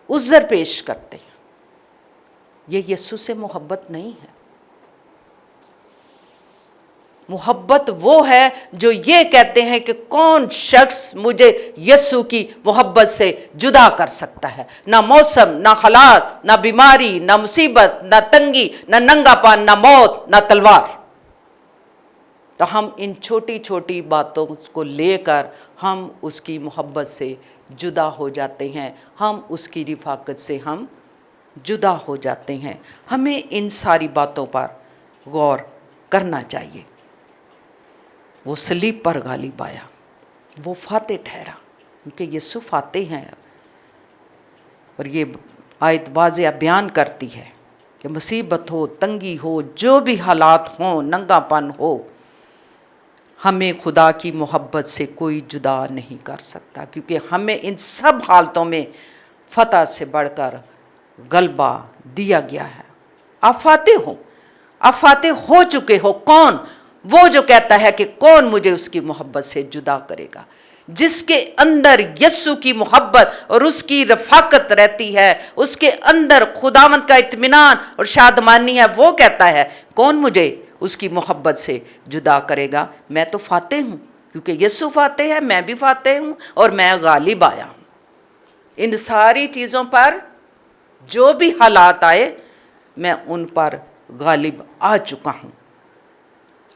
عذر پیش کرتے ہیں۔ یہ یسوع سے محبت نہیں ہے۔ محبت وہ ہے جو یہ کہتے ہیں کہ کون شخص مجھے یسوع کی محبت سے جدا کر سکتا ہے؟ نہ موسم، نہ حالات، نہ بیماری، نہ مصیبت، نہ تنگی، نہ ننگا پان، نہ موت، نہ تلوار۔ تو ہم ان چھوٹی چھوٹی باتوں کو لے کر ہم اس کی محبت سے جدا ہو جاتے ہیں، ہم اس کی رفاقت سے ہم جدا ہو جاتے ہیں۔ ہمیں ان ساری باتوں پر غور کرنا چاہیے۔ وہ صلیب پر غالب آیا، वो फातेह ठहरा, क्योंकि यीशु फातेह हैं। और ये आयत वाज़ेह बयान करती है कि मुसीबत हो, तंगी हो, जो भी हालात हों, नंगापन हो, हमें खुदा की मोहब्बत से कोई जुदा नहीं कर सकता, क्योंकि हमें इन सब हालतों में फ़तह से बढ़कर गलबा दिया गया है। आप फातेह हो, आप फातेह हो चुके हो। कौन? वो जो कहता है कि कौन मुझे उसकी मोहब्बत से जुदा करेगा। जिसके अंदर यस्सु की मोहब्बत और उसकी रफ़ाकत रहती है, उसके अंदर खुदावंद का इत्मीनान और शादमानी है, वो कहता है कौन मुझे उसकी मोहब्बत से जुदा करेगा। मैं तो फातेह हूँ, क्योंकि यस्सु फातेह है, मैं भी फातेह हूँ और मैं गालिब आया हूँ। इन सारी चीज़ों पर जो भी हालात आए, मैं उन पर गालिब आ चुका हूँ।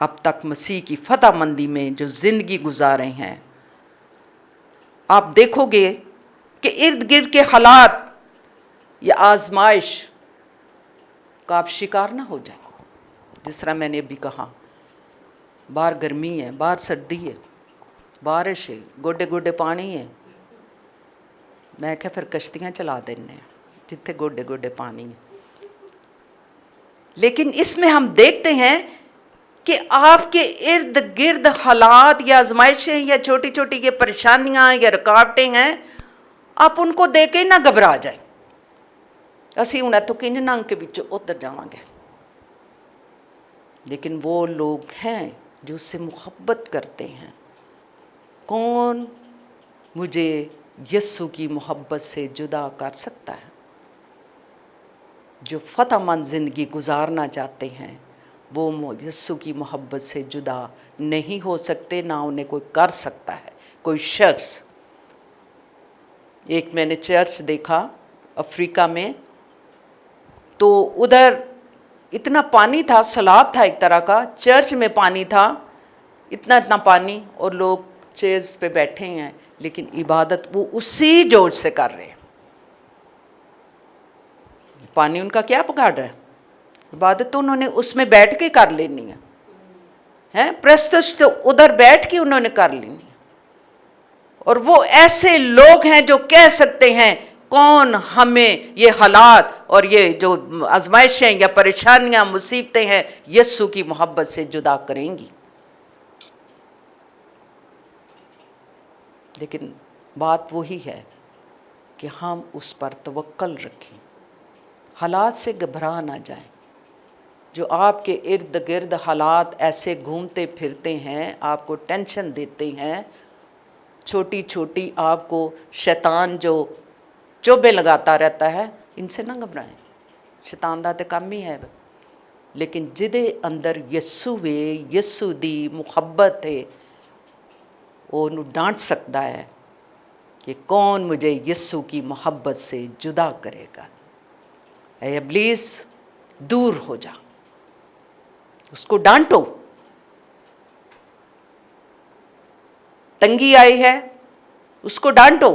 अब तक मसीह की फतहमंदी में जो ज़िंदगी गुजारे हैं, आप देखोगे कि इर्द गिर्द के हालात या आजमाइश का आप शिकार ना हो जाए। जिस तरह मैंने अभी कहा, बाहर गर्मी है, बाहर सर्दी है, बारिश है, गोडे गोडे पानी है। मैं क्या फिर कश्तियाँ चला देने जिथे गोडे गोडे पानी है। लेकिन इसमें हम देखते हैं कि आपके इर्द गिर्द हालात या आजमाइशें या छोटी छोटी ये परेशानियां या रुकावटें हैं, आप उनको देख के ना घबरा जाए। असी हुण इत्थों किंज नंग के विचों उधर जावांगे। लेकिन वो लोग हैं जो उससे मुहब्बत करते हैं। कौन मुझे यस्सु की मोहब्बत से जुदा कर सकता है? जो फतहमंद ज़िंदगी गुजारना चाहते हैं, वो यस्सु की मोहब्बत से जुदा नहीं हो सकते, ना उन्हें कोई कर सकता है, कोई शख्स। एक मैंने चर्च देखा अफ्रीका में, तो उधर इतना पानी था, सैलाब था एक तरह का, चर्च में पानी था, इतना इतना पानी, और लोग चेयर्स पे बैठे हैं, लेकिन इबादत वो उसी जोश से कर रहे हैं। पानी उनका क्या पकड़ रहा है? इबादत तो उन्होंने उसमें बैठ के कर लेनी है, हैं? प्रस्तुत तो उधर बैठ के उन्होंने कर लेनी है। और वो ऐसे लोग हैं जो कह सकते हैं कौन हमें ये हालात और ये जो आजमाइशें या परेशानियां, मुसीबतें हैं, यस्सु की मोहब्बत से जुदा करेंगी। लेकिन बात वही है कि हम उस पर तवक्कल रखें, हालात से घबरा ना जाएं। जो आपके इर्द गिर्द हालात ऐसे घूमते फिरते हैं, आपको टेंशन देते हैं, छोटी छोटी आपको शैतान जो चोबे लगाता रहता है, इनसे ना घबराएं। शैतान दा ते काम ही है। लेकिन जिदे अंदर यस्सु वे, यस्सु दी मुहब्बत है, वो उन्हें डांट सकता है कि कौन मुझे यस्सु की मोहब्बत से जुदा करेगा। ऐ इब्लीस, दूर हो जा, उसको डांटो। तंगी आई है, उसको डांटो।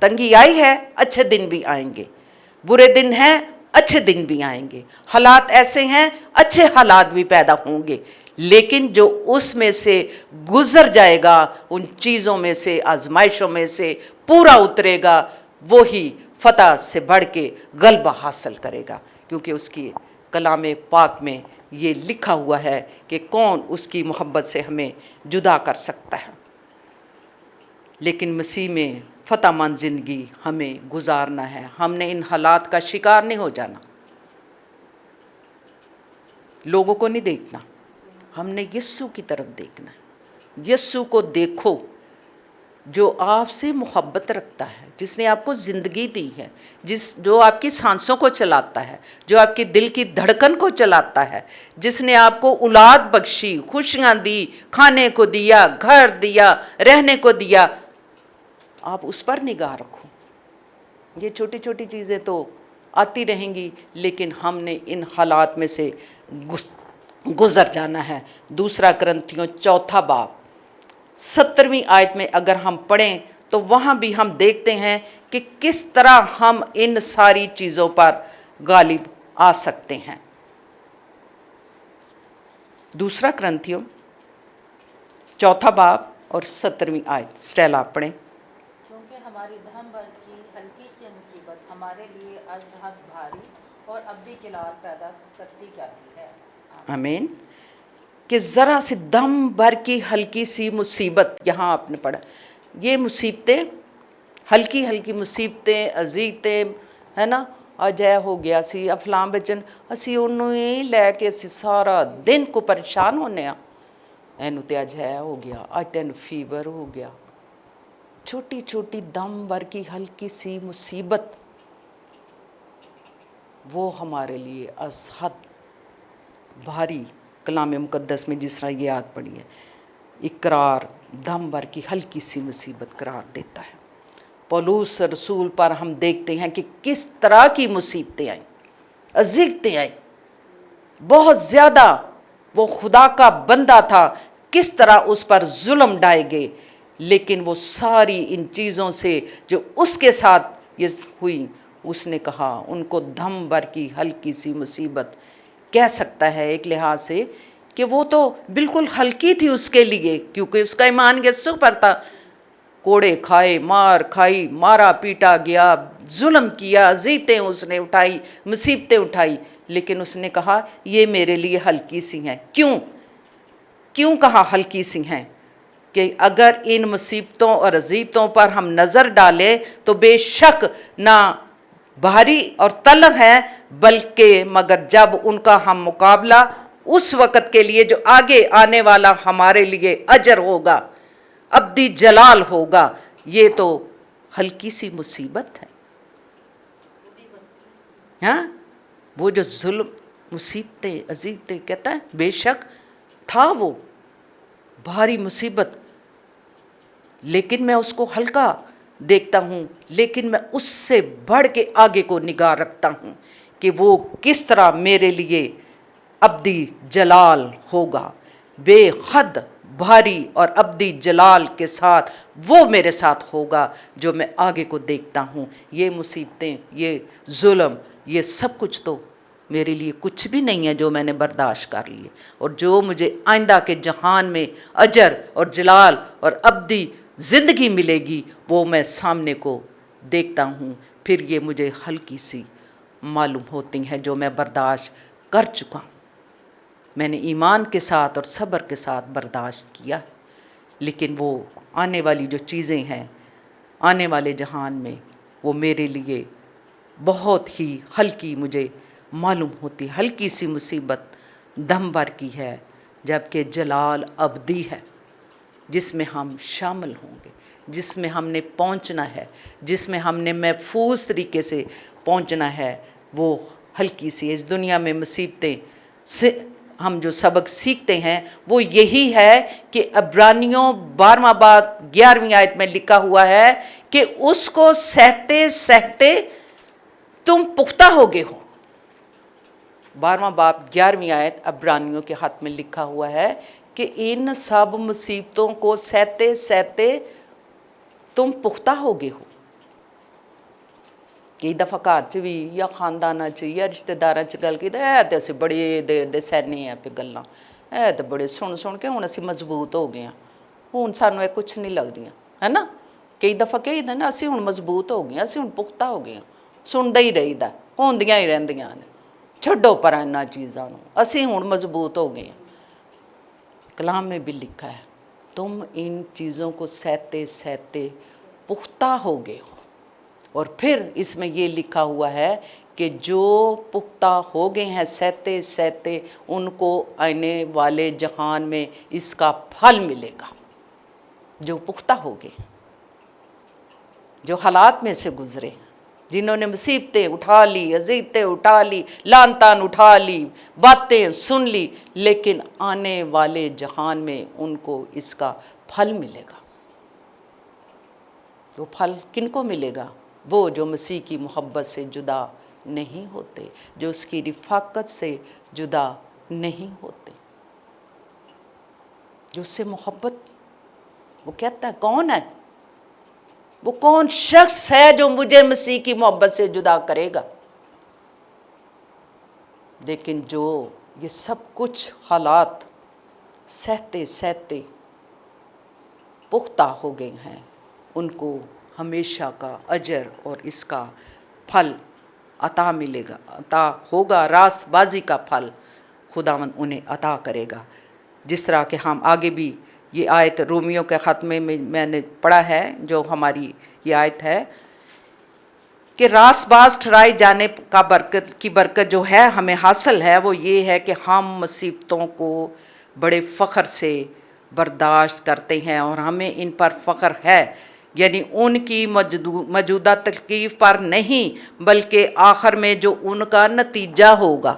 तंगी आई है, अच्छे दिन भी आएंगे, बुरे दिन हैं, अच्छे दिन भी आएंगे, हालात ऐसे हैं, अच्छे हालात भी पैदा होंगे। लेकिन जो उसमें से गुजर जाएगा, उन चीज़ों में से, आजमाइशों में से पूरा उतरेगा, वो ही फतह से बढ़ के गलबा हासिल करेगा। क्योंकि उसकी कलाम पाक में ये लिखा हुआ है कि कौन उसकी मोहब्बत से हमें जुदा कर सकता है। लेकिन मसीह में फतहमंद ज़िंदगी हमें गुजारना है। हमने इन हालात का शिकार नहीं हो जाना, लोगों को नहीं देखना, हमने यस्सु की तरफ देखना है। यस्सु को देखो जो आपसे मोहब्बत रखता है, जिसने आपको ज़िंदगी दी है, जो आपकी सांसों को चलाता है, जो आपकी दिल की धड़कन को चलाता है, जिसने आपको औलाद बख्शी, खुशियाँ दी, खाने को दिया, घर दिया, रहने को दिया, आप उस पर निगाह रखो। ये छोटी छोटी चीज़ें तो आती रहेंगी, लेकिन हमने इन हालात में से गुज़र जाना है। दूसरा कुरिन्थियों 4 बाब 17वीं आयत में अगर हम पढ़ें तो वहाँ भी हम देखते हैं कि किस तरह हम इन सारी चीज़ों पर गालिब आ सकते हैं। दूसरा कुरिन्थियों 4 बाब और 17वीं आयत। स्टेला पढ़ें। क्योंकि हमारी दहम भर की हल्की सी मुसीबत हमारे लिए अज़हद भारी और अब्दी जलाल पैदा करती जाती है। आमीन। कि ज़रा सी दम भर की हल्की सी मुसीबत, यहाँ आपने पढ़ा, ये मुसीबतें, हल्की हल्की मुसीबतें, अजीतें, है ना, अजय हो गया सी, अफलाम बचन, असी ਉਹਨੂੰ ਹੀ ਲੈ ਕੇ ਅਸੀਂ ਸਾਰਾ ਦਿਨ ਕੋ ਪਰੇਸ਼ਾਨ ਹੋਨੇ ਆ। ਇਹਨੂੰ ਤੇ ਅਜय हो गया, ਅੱਜ ਤੈਨੂੰ ਫੀਵਰ हो गया। छोटी छोटी दम भर की हल्की सी मुसीबत वो हमारे लिए असहद भारी, कलाम मुकद्दस में जिस तरह ये याद पड़ी है, इकरार दम भर की हल्की सी मुसीबत करार देता है। पौलुस रसूल पर हम देखते हैं कि किस तरह की मुसीबतें आई, अज़ीज़तें आई, बहुत ज़्यादा। वो खुदा का बंदा था, किस तरह उस पर जुल्म ढाए गए, लेकिन वो सारी इन चीज़ों से जो उसके साथ ये हुई, उसने कहा उनको दम भर की हल्की सी मुसीबत कह सकता है एक लिहाज से कि वो तो बिल्कुल हल्की थी उसके लिए, क्योंकि उसका ईमान यीशु पर था। कोड़े खाए, मार खाई, मारा पीटा गया, जुल्म किया, अज़ीतें उसने उठाई, मुसीबतें उठाई, लेकिन उसने कहा ये मेरे लिए हल्की सी हैं। क्यों कहा हल्की सी हैं? कि अगर इन मुसीबतों और अज़ीतों पर हम नज़र डालें तो बेशक ना भारी और तलब हैं, बल्कि मगर जब उनका हम मुकाबला उस वक़्त के लिए जो आगे आने वाला हमारे लिए अजर होगा, अब्दी जलाल होगा, ये तो हल्की सी मुसीबत है। हाँ, वो जो जुल्म, मुसीबतें, अज़ीतें, कहता है बेशक था वो भारी मुसीबत, लेकिन मैं उसको हल्का देखता हूँ, लेकिन मैं उससे बढ़ के आगे को निगाह रखता हूँ कि वो किस तरह मेरे लिए अब्दी जलाल होगा, बेहद भारी और अब्दी जलाल के साथ वो मेरे साथ होगा जो मैं आगे को देखता हूँ। ये मुसीबतें, ये जुल्म, ये सब कुछ तो मेरे लिए कुछ भी नहीं है जो मैंने बर्दाश्त कर लिए, और जो मुझे आइंदा के जहान में अजर और जलाल और अब्दी ज़िंदगी मिलेगी वो मैं सामने को देखता हूँ। फिर ये मुझे हल्की सी मालूम होती हैं जो मैं बर्दाश्त कर चुका हूँ। मैंने ईमान के साथ और सब्र के साथ बर्दाश्त किया, लेकिन वो आने वाली जो चीज़ें हैं, आने वाले जहान में, वो मेरे लिए बहुत ही हल्की मुझे मालूम होती। हल्की सी मुसीबत दम भर की है, जबकि जलाल अब्दी है, जिसमें हम शामिल होंगे, जिसमें हमने पहुंचना है, जिसमें हमने महफूज तरीके से पहुंचना है, वो हल्की सी। इस दुनिया में मुसीबतें से हम जो सबक सीखते हैं वो यही है कि इब्रानियों 12वां बाब 11वीं आयत में लिखा हुआ है कि उसको सहते सहते तुम पुख्ता हो गए हो। 12वां बाब 11वीं आयत इब्रानियों के हाथ में लिखा हुआ है कि इन सब मुसीबतों को सहते सहते तुम पुख्ता हो गए हो। कई दफ़ा घर च भी या खानदाना च या रिश्तेदारां च गल की तो असीं बड़े देर दे सहने आ पे गल्लां, तो बड़े सुन सुन के हुण असीं मजबूत हो गए हैं, हुण सानूं ये कुछ नहीं लगदियां, है ना। कई दफ़ा कही दे ना असीं हुण मजबूत हो गए, असीं हुण पुख्ता हो गए, सुनदा ही रहीदा, होंदियां ही रहिंदियां ने, छड्डो परां इन्हां चीज़ां नूं, असीं हुण मजबूत हो गए। कलाम में भी लिखा है तुम इन चीज़ों को सहते सहते पुख्ता हो गए हो। और फिर इसमें ये लिखा हुआ है कि जो पुख्ता हो गए हैं सहते सहते, उनको आने वाले जहान में इसका फल मिलेगा। जो पुख्ता हो गए, जो हालात में से गुजरे, जिन्होंने मुसीबतें उठा ली, अज़ीतें उठा ली, लानतान उठा ली, बातें सुन ली, लेकिन आने वाले जहान में उनको इसका फल मिलेगा। वो फल किनको मिलेगा? वो जो मसीह की मोहब्बत से जुदा नहीं होते, जो उसकी रिफ़ाक़त से जुदा नहीं होते, जो उससे मोहब्बत, वो कहता है कौन है, वो कौन शख्स है जो मुझे मसीह की मोहब्बत से जुदा करेगा। लेकिन जो ये सब कुछ हालात सहते सहते पुख्ता हो गए हैं उनको हमेशा का अजर और इसका फल अता मिलेगा, अता होगा, रास्तबाजी का फल खुदावंद उन्हें अता करेगा। जिस तरह के हम आगे भी ये आयत रोमियो के ख़त्मे में मैंने पढ़ा है, जो हमारी ये आयत है कि रास्तबाज ठहराए जाने का बरकत जो है हमें हासिल है, वो ये है कि हम मुसीबतों को बड़े फ़ख्र से बर्दाश्त करते हैं और हमें इन पर फ़ख्र है, यानी उनकी मौजूदा तकलीफ़ पर नहीं बल्कि आखिर में जो उनका नतीजा होगा।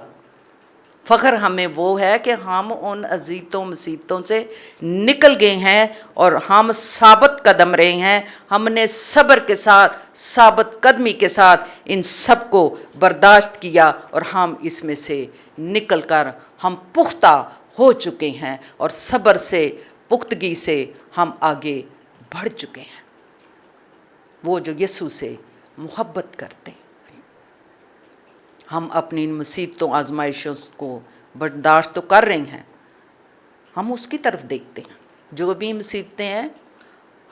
फ़ख्र हमें वो है कि हम उन अजीतों मुसीबतों से निकल गए हैं और हम साबित कदम रहे हैं। हमने सब्र के साथ, साबित कदमी के साथ इन सब को बर्दाश्त किया और हम इसमें से निकल कर हम पुख्ता हो चुके हैं और सब्र से, पुख्तगी से हम आगे बढ़ चुके हैं। वो जो यीशु से मोहब्बत करते हैं, हम अपनी इन मुसीबतों आजमाइशों को बर्दाश्त तो कर रहे हैं, हम उसकी तरफ देखते हैं। जो भी मुसीबतें हैं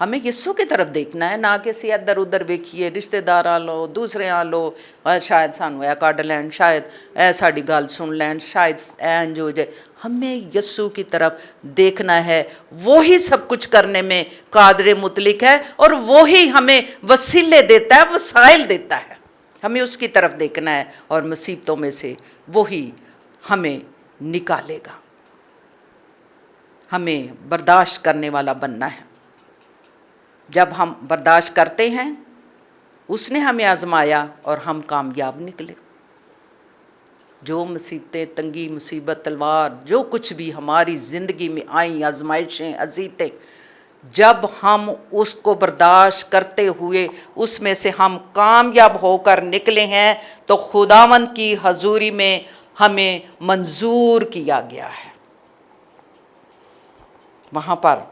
हमें यीशु की तरफ देखना है, ना कि सी इधर उधर वेखिए, रिश्तेदार आ लो, दूसरे आ लो, शायद सानू ए कढ़ लैन, शायद ए साड़ी गल सुन लैन, शायद इंज हो जाए। हमें यीशु की तरफ देखना है, वो ही सब कुछ करने में कादरे मुतलिक है और वो ही हमें वसीले देता है, वसाइल देता है। हमें उसकी तरफ देखना है और मुसीबतों में से वही हमें निकालेगा। हमें बर्दाश्त करने वाला बनना है। जब हम बर्दाश्त करते हैं, उसने हमें आजमाया और हम कामयाब निकले। जो मुसीबतें, तंगी, मुसीबत, तलवार, जो कुछ भी हमारी ज़िंदगी में आई, आजमाइशें, अजीतें, जब हम उसको बर्दाश्त करते हुए उसमें से हम कामयाब होकर निकले हैं, तो खुदावंद की हजूरी में हमें मंजूर किया गया है। वहाँ पर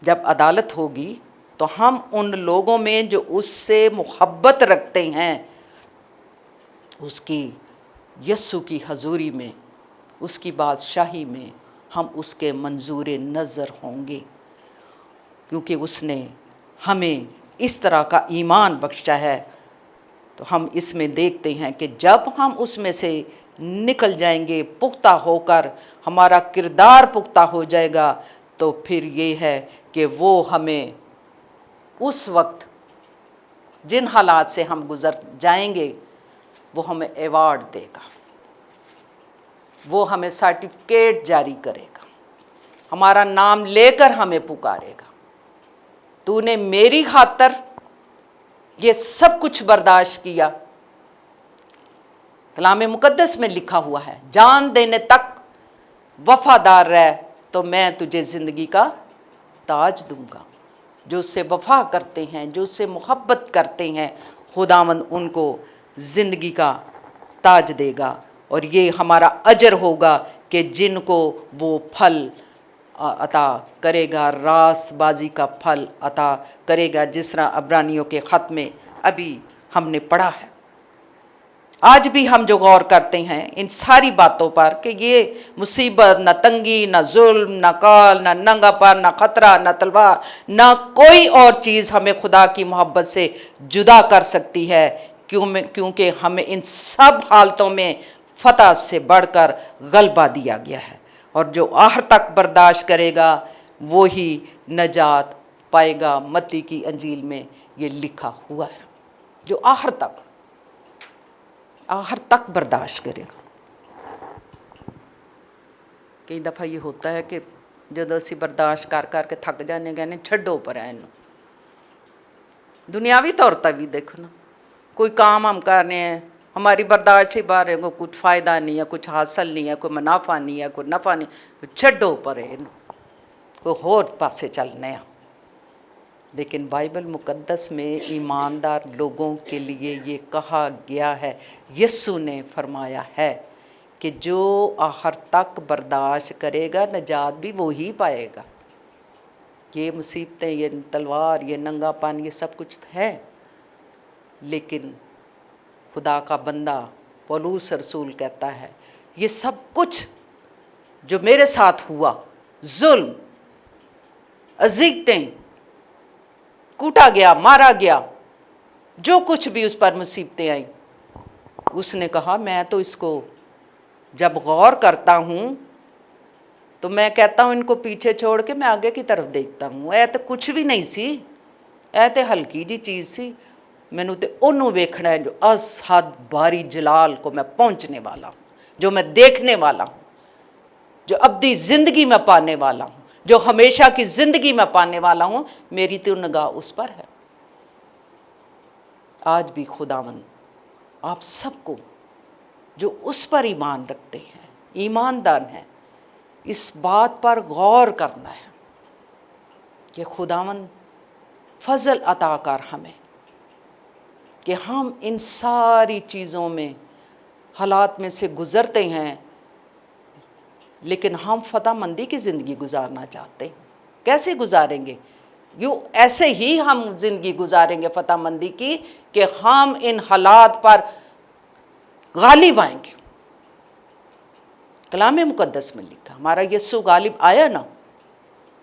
जब अदालत होगी तो हम उन लोगों में जो उससे मोहब्बत रखते हैं, उसकी यीशु की हजूरी में, उसकी बादशाही में हम उसके मंजूर नज़र होंगे, क्योंकि उसने हमें इस तरह का ईमान बख्शा है। तो हम इसमें देखते हैं कि जब हम उसमें से निकल जाएंगे, पुख्ता होकर हमारा किरदार पुख्ता हो जाएगा, तो फिर ये है कि वो हमें उस वक्त जिन हालात से हम गुज़र जाएंगे, वो हमें अवार्ड देगा, वो हमें सर्टिफिकेट जारी करेगा, हमारा नाम लेकर हमें पुकारेगा, तूने मेरी खातर ये सब कुछ बर्दाश्त किया। कलाम मुकद्दस में लिखा हुआ है, जान देने तक वफादार रह तो मैं तुझे ज़िंदगी का ताज दूंगा। जो उससे वफा करते हैं, जो उससे मोहब्बत करते हैं, खुदावंद उनको ज़िंदगी का ताज देगा और ये हमारा अजर होगा कि जिनको वो फल अता करेगा, रास्तबाजी का फल अता करेगा, जिस तरह अब्रानियों के ख़त में अभी हमने पढ़ा है। आज भी हम जो गौर करते हैं इन सारी बातों पर कि ये मुसीबत, न तंगी, न जुल्म, न काल, न नंगापन, न ख़तरा, न तलवार, न कोई और चीज़ हमें खुदा की मोहब्बत से जुदा कर सकती है, क्योंकि हमें इन सब हालतों में फ़तह से बढ़कर गलबा दिया गया है। और जो आखिर तक बर्दाश्त करेगा वो ही नजात पाएगा। मत्ती की अंजील में ये लिखा हुआ है, जो आखिर तक बर्दाश्त करेगा। कई दफ़ा ये होता है कि जदों असीं बर्दाश्त कर करके थक जाने, कहने छड्डो पर है इनू। दुनियावी तौर पर भी देखो ना, कोई काम हम कर रहे हैं, हमारी बर्दाश्त से बाहर है, कुछ फ़ायदा नहीं है, कुछ हासिल नहीं है, कोई मुनाफा नहीं है, कोई नफ़ा नहीं, छड्डो पर है इनू, कोई होर पासे चलने आ। लेकिन बाइबल मुकद्दस में ईमानदार लोगों के लिए ये कहा गया है, यीशु ने फरमाया है कि जो आखिर तक बर्दाश्त करेगा नजात भी वो ही पाएगा। ये मुसीबतें, ये तलवार, ये नंगापन, ये सब कुछ है, लेकिन खुदा का बंदा पौलुस रसूल कहता है ये सब कुछ जो मेरे साथ हुआ, जुल्म, अज़ीज़तें, कूटा गया, मारा गया, जो कुछ भी उस पर मुसीबतें आई, उसने कहा मैं तो इसको जब गौर करता हूँ तो मैं कहता हूँ इनको पीछे छोड़ के मैं आगे की तरफ देखता हूँ। ऐ तो कुछ भी नहीं सी, ऐ तो हल्की जी चीज़ सी, मैनू तो ओनू वेखना है जो असहद बारी जलाल को मैं पहुँचने वाला हूँ, जो मैं देखने वाला हूँ, जो अब्दी ज़िंदगी में पाने वाला हूँ, जो हमेशा की ज़िंदगी में पाने वाला हूँ। मेरी तो निगाह उस पर है। आज भी खुदावंद आप सबको जो उस पर ईमान रखते हैं, ईमानदार हैं, इस बात पर गौर करना है कि खुदावंद फजल अता कर हमें कि हम इन सारी चीज़ों में, हालात में से गुज़रते हैं, लेकिन हम फतहमंदी की ज़िंदगी गुजारना चाहते हैं। कैसे गुजारेंगे? यूँ ऐसे ही हम ज़िंदगी गुजारेंगे फतहमंदी की कि हम इन हालात पर गालिब आएंगे। कलाम मुक़द्दस में लिखा हमारा यीशु गालिब आया ना,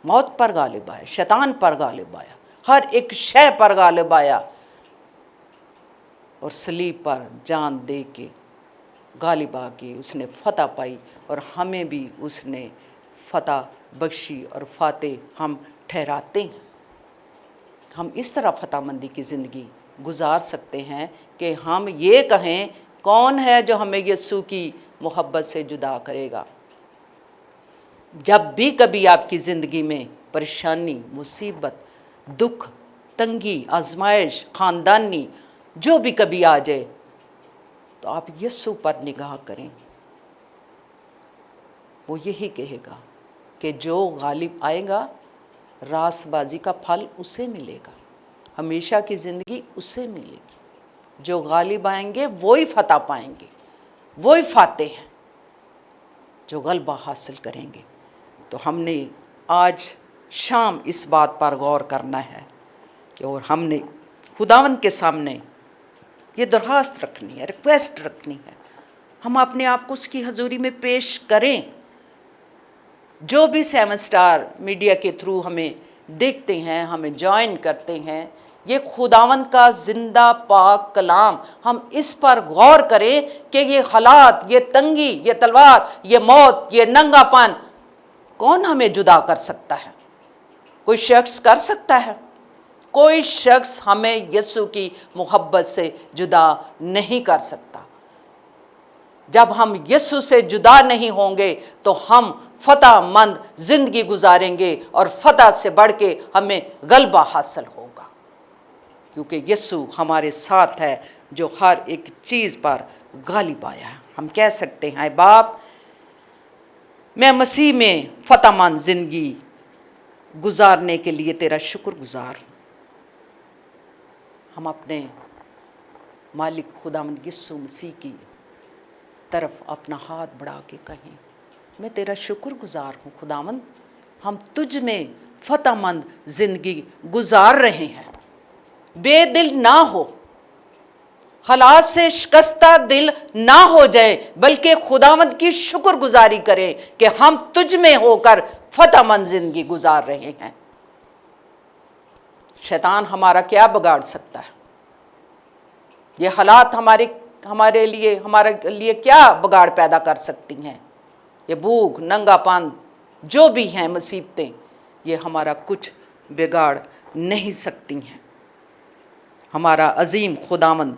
मौत पर गालिब आया, शैतान पर गालिब आया, हर एक शय पर गालिब आया और सलीब पर जान दे के गालिब आके उसने फ़तह पाई और हमें भी उसने फ़तह बख्शी और फ़ातेह हम ठहराते हैं। हम इस तरह फतहमंदी की ज़िंदगी गुजार सकते हैं कि हम ये कहें कौन है जो हमें यीशु की मोहब्बत से जुदा करेगा। जब भी कभी आपकी ज़िंदगी में परेशानी, मुसीबत, दुख, तंगी, आजमाइश, ख़ानदानी जो भी कभी आ जाए तो आप यीशु पर निगाह करें। वो यही कहेगा कि जो गालिब आएगा रासबाजी का फल उसे मिलेगा, हमेशा की ज़िंदगी उसे मिलेगी। जो गालिब आएंगे वही फतह पाएंगे, वही फाते हैं जो गलबा हासिल करेंगे। तो हमने आज शाम इस बात पर गौर करना है कि और हमने खुदावंद के सामने ये दरख्वास्त रखनी है, रिक्वेस्ट रखनी है, हम अपने आप को उसकी हजूरी में पेश करें। जो भी 7 स्टार मीडिया के थ्रू हमें देखते हैं, हमें ज्वाइन करते हैं, ये खुदावंद का ज़िंदा पाक कलाम, हम इस पर गौर करें कि ये हालात, ये तंगी, ये तलवार, ये मौत, ये नंगापन कौन हमें जुदा कर सकता है? कोई शख्स कर सकता है? कोई शख्स हमें यीशु की मोहब्बत से जुदा नहीं कर सकता। जब हम यीशु से जुदा नहीं होंगे तो हम फतहमंद ज़िंदगी गुजारेंगे और फतह से बढ़ के हमें गलबा हासिल होगा, क्योंकि यीशु हमारे साथ है जो हर एक चीज़ पर गालिब आया है। हम कह सकते हैं बाप, मैं मसीह में फतहमंद ज़िंदगी गुजारने के लिए तेरा शुक्रगुजार हूँ। हम अपने मालिक खुदावंद यीशु मसीह की तरफ अपना हाथ बढ़ा के कहें, मैं तेरा शुक्रगुजार हूँ खुदावंद, हम तुझ में फतहमंद ज़िंदगी गुजार रहे हैं। बेदिल ना हो, हालात से शिकस्ता दिल ना हो जाए, बल्कि खुदावंद की शुक्रगुजारी करें कि हम तुझ में होकर फतहमंद ज़िंदगी गुजार रहे हैं। शैतान हमारा क्या बिगाड़ सकता है? ये हालात हमारे लिए क्या बिगाड़ पैदा कर सकती हैं? ये भूख, नंगापन, जो भी हैं मुसीबतें, ये हमारा कुछ बिगाड़ नहीं सकती हैं। हमारा अजीम खुदावंद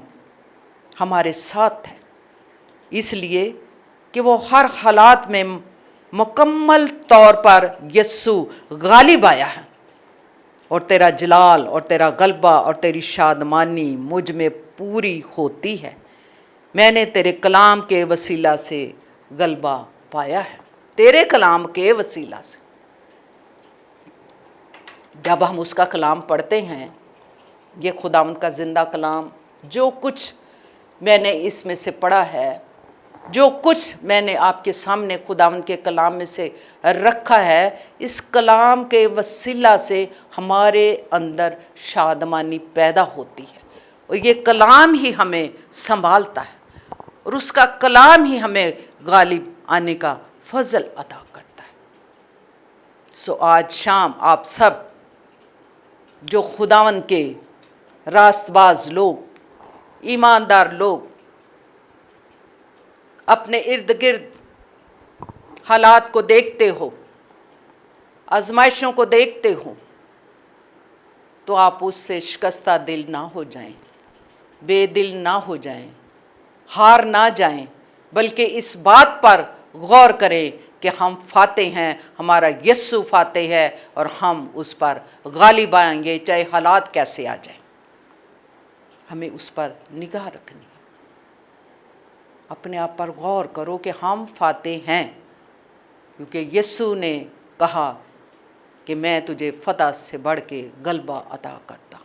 हमारे साथ है, इसलिए कि वो हर हालात में मुकम्मल तौर पर यीशु गालिब आया है और तेरा जलाल और तेरा गलबा और तेरी शादमानी मुझ में पूरी होती है। मैंने तेरे कलाम के वसीला से गलबा पाया है, तेरे कलाम के वसीला से। जब हम उसका कलाम पढ़ते हैं, ये खुदावंद का ज़िंदा कलाम, जो कुछ मैंने इसमें से पढ़ा है, जो कुछ मैंने आपके सामने खुदावंद के कलाम में से रखा है, इस कलाम के वसीला से हमारे अंदर शादमानी पैदा होती है और ये कलाम ही हमें संभालता है और उसका कलाम ही हमें गालिब आने का फजल अता करता है। सो आज शाम आप सब जो खुदावन के रास्तबाज लोग, ईमानदार लोग अपने इर्द गिर्द हालात को देखते हो, आजमाइशों को देखते हो, तो आप उससे शिकस्ता दिल ना हो जाएं, बेदिल ना हो जाएं, हार ना जाएं, बल्कि इस बात पर गौर करें कि हम फाते हैं, हमारा यस्सु फाते है और हम उस पर गालिब आएंगे चाहे हालात कैसे आ जाएं। हमें उस पर निगाह रखनी है। अपने आप पर गौर करो कि हम फाते हैं, क्योंकि यस्सु ने कहा कि मैं तुझे फतह से बढ़ के गलबा अता करता।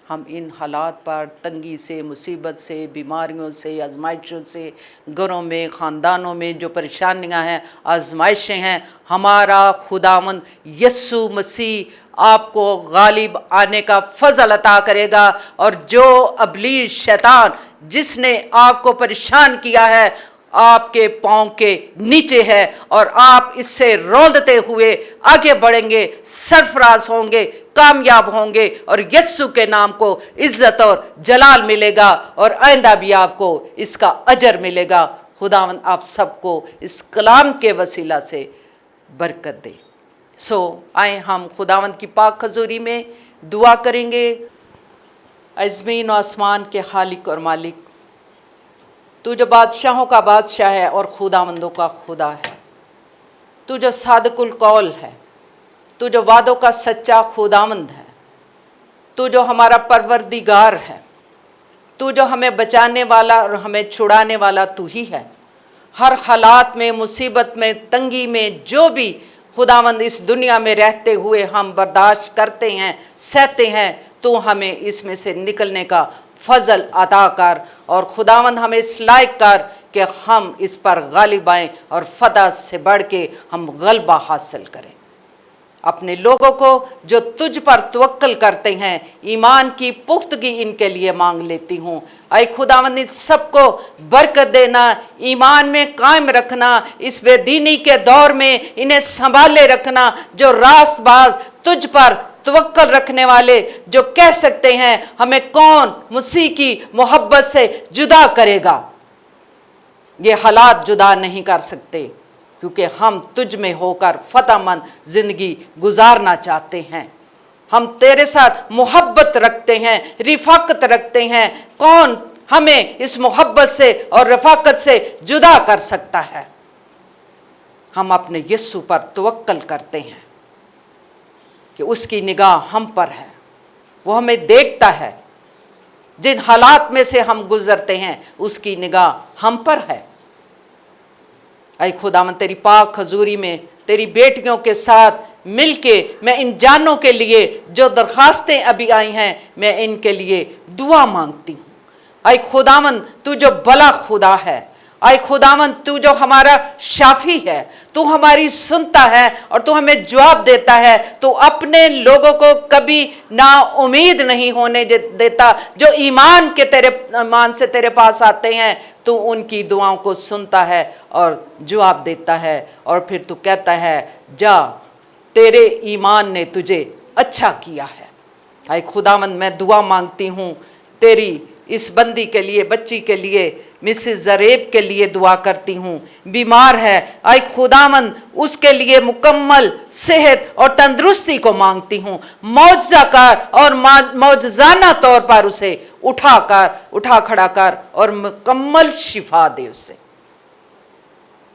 हम इन हालात पर, तंगी से, मुसीबत से, बीमारियों से, आजमाइशों से, घरों में, ख़ानदानों में जो परेशानियां हैं, आजमाइशें हैं, हमारा खुदावंद यस्सु मसीह आपको गालिब आने का फजल अता करेगा। और जो अबलीस शैतान जिसने आपको परेशान किया है, आपके पाँव के नीचे है और आप इससे रौंदते हुए आगे बढ़ेंगे, सरफराज होंगे, कामयाब होंगे और यस्सु के नाम को इज्जत और जलाल मिलेगा और आइंदा भी आपको इसका अजर मिलेगा। खुदावंद आप सबको इस कलाम के वसीला से बरकत दे। आए हम खुदावंद की पाक खजूरी में दुआ करेंगे। ज़मीन और आसमान के खालिक और मालिक, तू जो बादशाहों का बादशाह है और खुदावंदों का खुदा है, तू जो सादिकुल कौल है, तू जो वादों का सच्चा खुदावंद है, तू जो हमारा परवरदिगार है, तू जो हमें बचाने वाला और हमें छुड़ाने वाला तू ही है। हर हालात में, मुसीबत में, तंगी में जो भी खुदावंद इस दुनिया में रहते हुए हम बर्दाश्त करते हैं, सहते हैं, तो हमें इसमें से निकलने का फजल अता कर और खुदावंद हमें इस लायक कर कि हम इस पर गालिब आएं और फतह से बढ़ के हम गलबा हासिल करें। अपने लोगों को जो तुझ पर तवक्कल करते हैं, ईमान की पुख्तगी इनके लिए मांग लेती हूँ। ऐ खुदावंद सबको बरकत देना, ईमान में कायम रखना, इस बेदीनी के दौर में इन्हें संभाले रखना। जो रास्तबाज तुझ पर तवक्कल रखने वाले जो कह सकते हैं हमें कौन मसीह की मोहब्बत से जुदा करेगा, ये हालात जुदा नहीं कर सकते, क्योंकि हम तुझ में होकर फतहमंद जिंदगी गुजारना चाहते हैं। हम तेरे साथ मोहब्बत रखते हैं, रिफाकत रखते हैं। कौन हमें इस मोहब्बत से और रफाकत से जुदा कर सकता है? हम अपने यस्सु पर तवक्कल करते हैं कि उसकी निगाह हम पर है, वो हमें देखता है। जिन हालात में से हम गुजरते हैं उसकी निगाह हम पर है। ऐ खुदावंद तेरी पाक हजूरी में तेरी बेटियों के साथ मिलके मैं इन जानों के लिए जो दरखास्तें अभी आई हैं, मैं इनके लिए दुआ मांगती हूँ। ऐ खुदावंद तू जो भला खुदा है, ऐ खुदावंद तू जो हमारा शाफी है, तू हमारी सुनता है और तू हमें जवाब देता है। तू अपने लोगों को कभी ना उम्मीद नहीं होने देता। जो ईमान से तेरे पास आते हैं, तू उनकी दुआओं को सुनता है और जवाब देता है। और फिर तू कहता है जा, तेरे ईमान ने तुझे अच्छा किया है। ऐ खुदावंद मैं दुआ मांगती हूँ तेरी इस बंदी के लिए, बच्ची के लिए, मिसेस जरेब के लिए दुआ करती हूँ। बीमार है, ऐ खुदावंद उसके लिए मुकम्मल सेहत और तंदुरुस्ती को मांगती हूँ। मौजज़ा कर और मौजज़ाना तौर पर उसे उठा खड़ा कर और मुकम्मल शिफा दे। उसे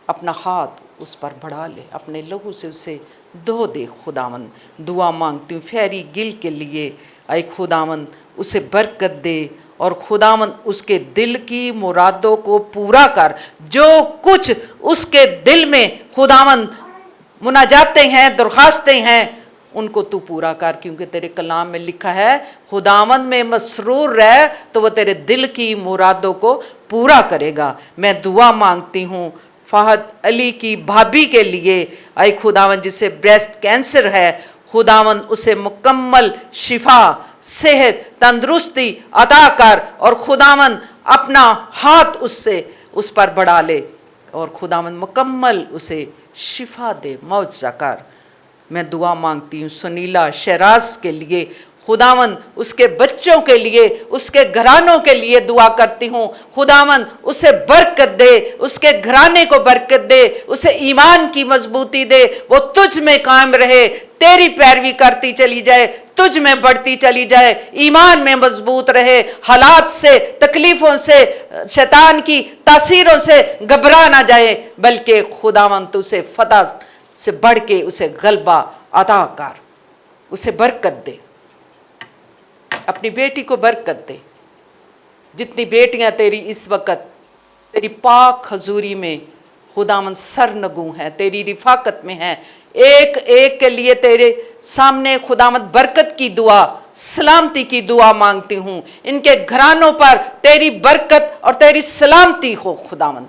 अपना हाथ उस पर बढ़ा ले, अपने लहू से उसे धो दे। खुदावंद दुआ मांगती हूँ फेरी गिल के लिए। ऐ खुदावंद उसे बरकत दे और खुदावंद उसके दिल की मुरादों को पूरा कर। जो कुछ उसके दिल में खुदावंद मुनाजातें हैं, दरखास्तें हैं, उनको तू पूरा कर, क्योंकि तेरे कलाम में लिखा है खुदावंद में मसरूर रह तो वो तेरे दिल की मुरादों को पूरा करेगा। मैं दुआ मांगती हूँ फहद अली की भाभी के लिए। ऐ खुदावंद जिसे ब्रेस्ट कैंसर है, खुदावंद उसे मुकम्मल शिफा, सेहत, तंदुरुस्ती अता कर और खुदावंद अपना हाथ उस पर बढ़ा ले और खुदावंद मुकम्मल उसे शिफा दे, मौजज़ा कर। मैं दुआ मांगती हूँ सुनीला शहराज के लिए। खुदावन उसके बच्चों के लिए, उसके घरानों के लिए दुआ करती हूँ। खुदावन उसे बरकत दे, उसके घराने को बरकत दे, उसे ईमान की मजबूती दे, वो तुझ में कायम रहे, तेरी पैरवी करती चली जाए, तुझ में बढ़ती चली जाए, ईमान में मजबूत रहे, हालात से, तकलीफों से, शैतान की तासीरों से घबरा ना जाए, बल्कि खुदावन तू उसे फतह से बढ़ के उसे गलबा अता कर, उसे बरकत दे, अपनी बेटी को बरकत दे। जितनी बेटियां तेरी इस वक्त तेरी पाक हजूरी में खुदावन सरनगू हैं, तेरी रिफाकत में हैं, एक एक के लिए तेरे सामने खुदावंद बरकत की दुआ, सलामती की दुआ मांगती हूँ। इनके घरानों पर तेरी बरकत और तेरी सलामती हो खुदावंद।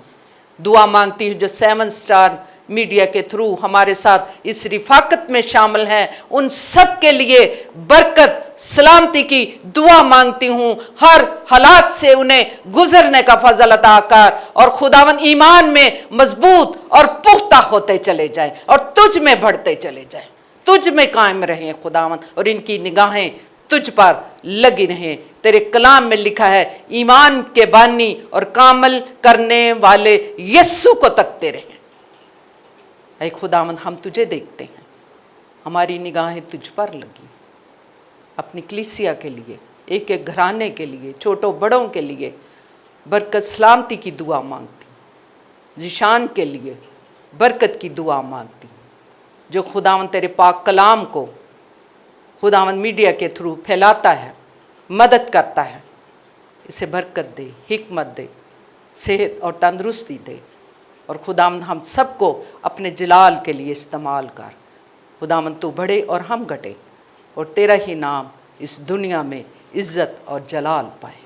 दुआ मांगती हूँ जो 7 स्टार मीडिया के थ्रू हमारे साथ इस रिफाकत में शामिल हैं, उन सब के लिए बरकत सलामती की दुआ मांगती हूँ। हर हालात से उन्हें गुजरने का फजल अता कर और खुदावन ईमान में मजबूत और पुख्ता होते चले जाएं और तुझ में बढ़ते चले जाएं, तुझ में कायम रहें खुदावन, और इनकी निगाहें तुझ पर लगी रहें। तेरे कलाम में लिखा है ईमान के बानी और कामल करने वाले यस्सु को तकते रहें। ऐ खुदावन हम तुझे देखते हैं, हमारी निगाहें तुझ पर लगी। अपनी कलीसिया के लिए, एक एक घराने के लिए, छोटों बड़ों के लिए बरकत सलामती की दुआ मांगती, जिशान के लिए बरकत की दुआ मांगती, जो खुदावन तेरे पाक कलाम को खुदावन मीडिया के थ्रू फैलाता है, मदद करता है, इसे बरकत दे, हिकमत दे, सेहत और तंदुरुस्ती दे, और खुदावन हम सबको अपने जलाल के लिए इस्तेमाल कर। खुदावन तू बढ़े और हम घटे, और तेरा ही नाम इस दुनिया में इज़्ज़त और जलाल पाए।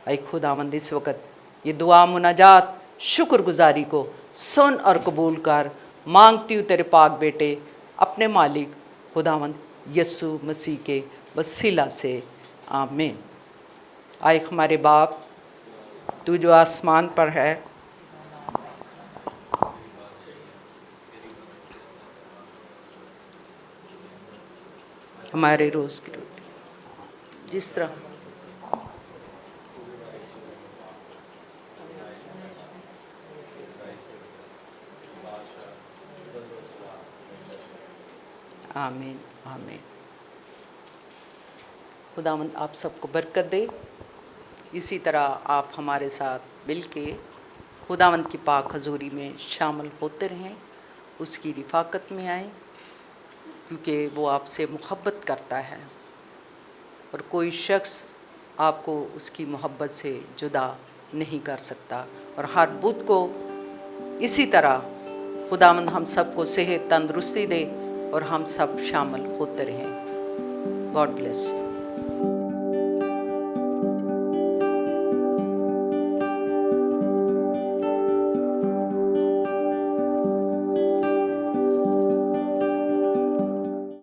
ऐ खुदावंद इस वक्त ये दुआ मुनाजात शुक्रगुजारी को सुन और कबूल कर। मांगती हूँ तेरे पाक बेटे अपने मालिक खुदावंद यस्सु मसीह के वसीला से, आमीन। आए हमारे बाप तू जो आसमान पर है, हमारे रोज़ की रोटी जिस तरह आमीन आमीन। खुदावंद आप सबको बरकत दे। इसी तरह आप हमारे साथ मिलके खुदावंद की पाक हजूरी में शामिल होते रहें, उसकी रिफाकत में आएँ, क्योंकि वो आपसे मोहब्बत करता है और कोई शख्स आपको उसकी मोहब्बत से जुदा नहीं कर सकता। और हर बुध को इसी तरह खुदावंद हम सबको सेहत तंदुरुस्ती दे और हम सब शामिल होते रहें। God bless you.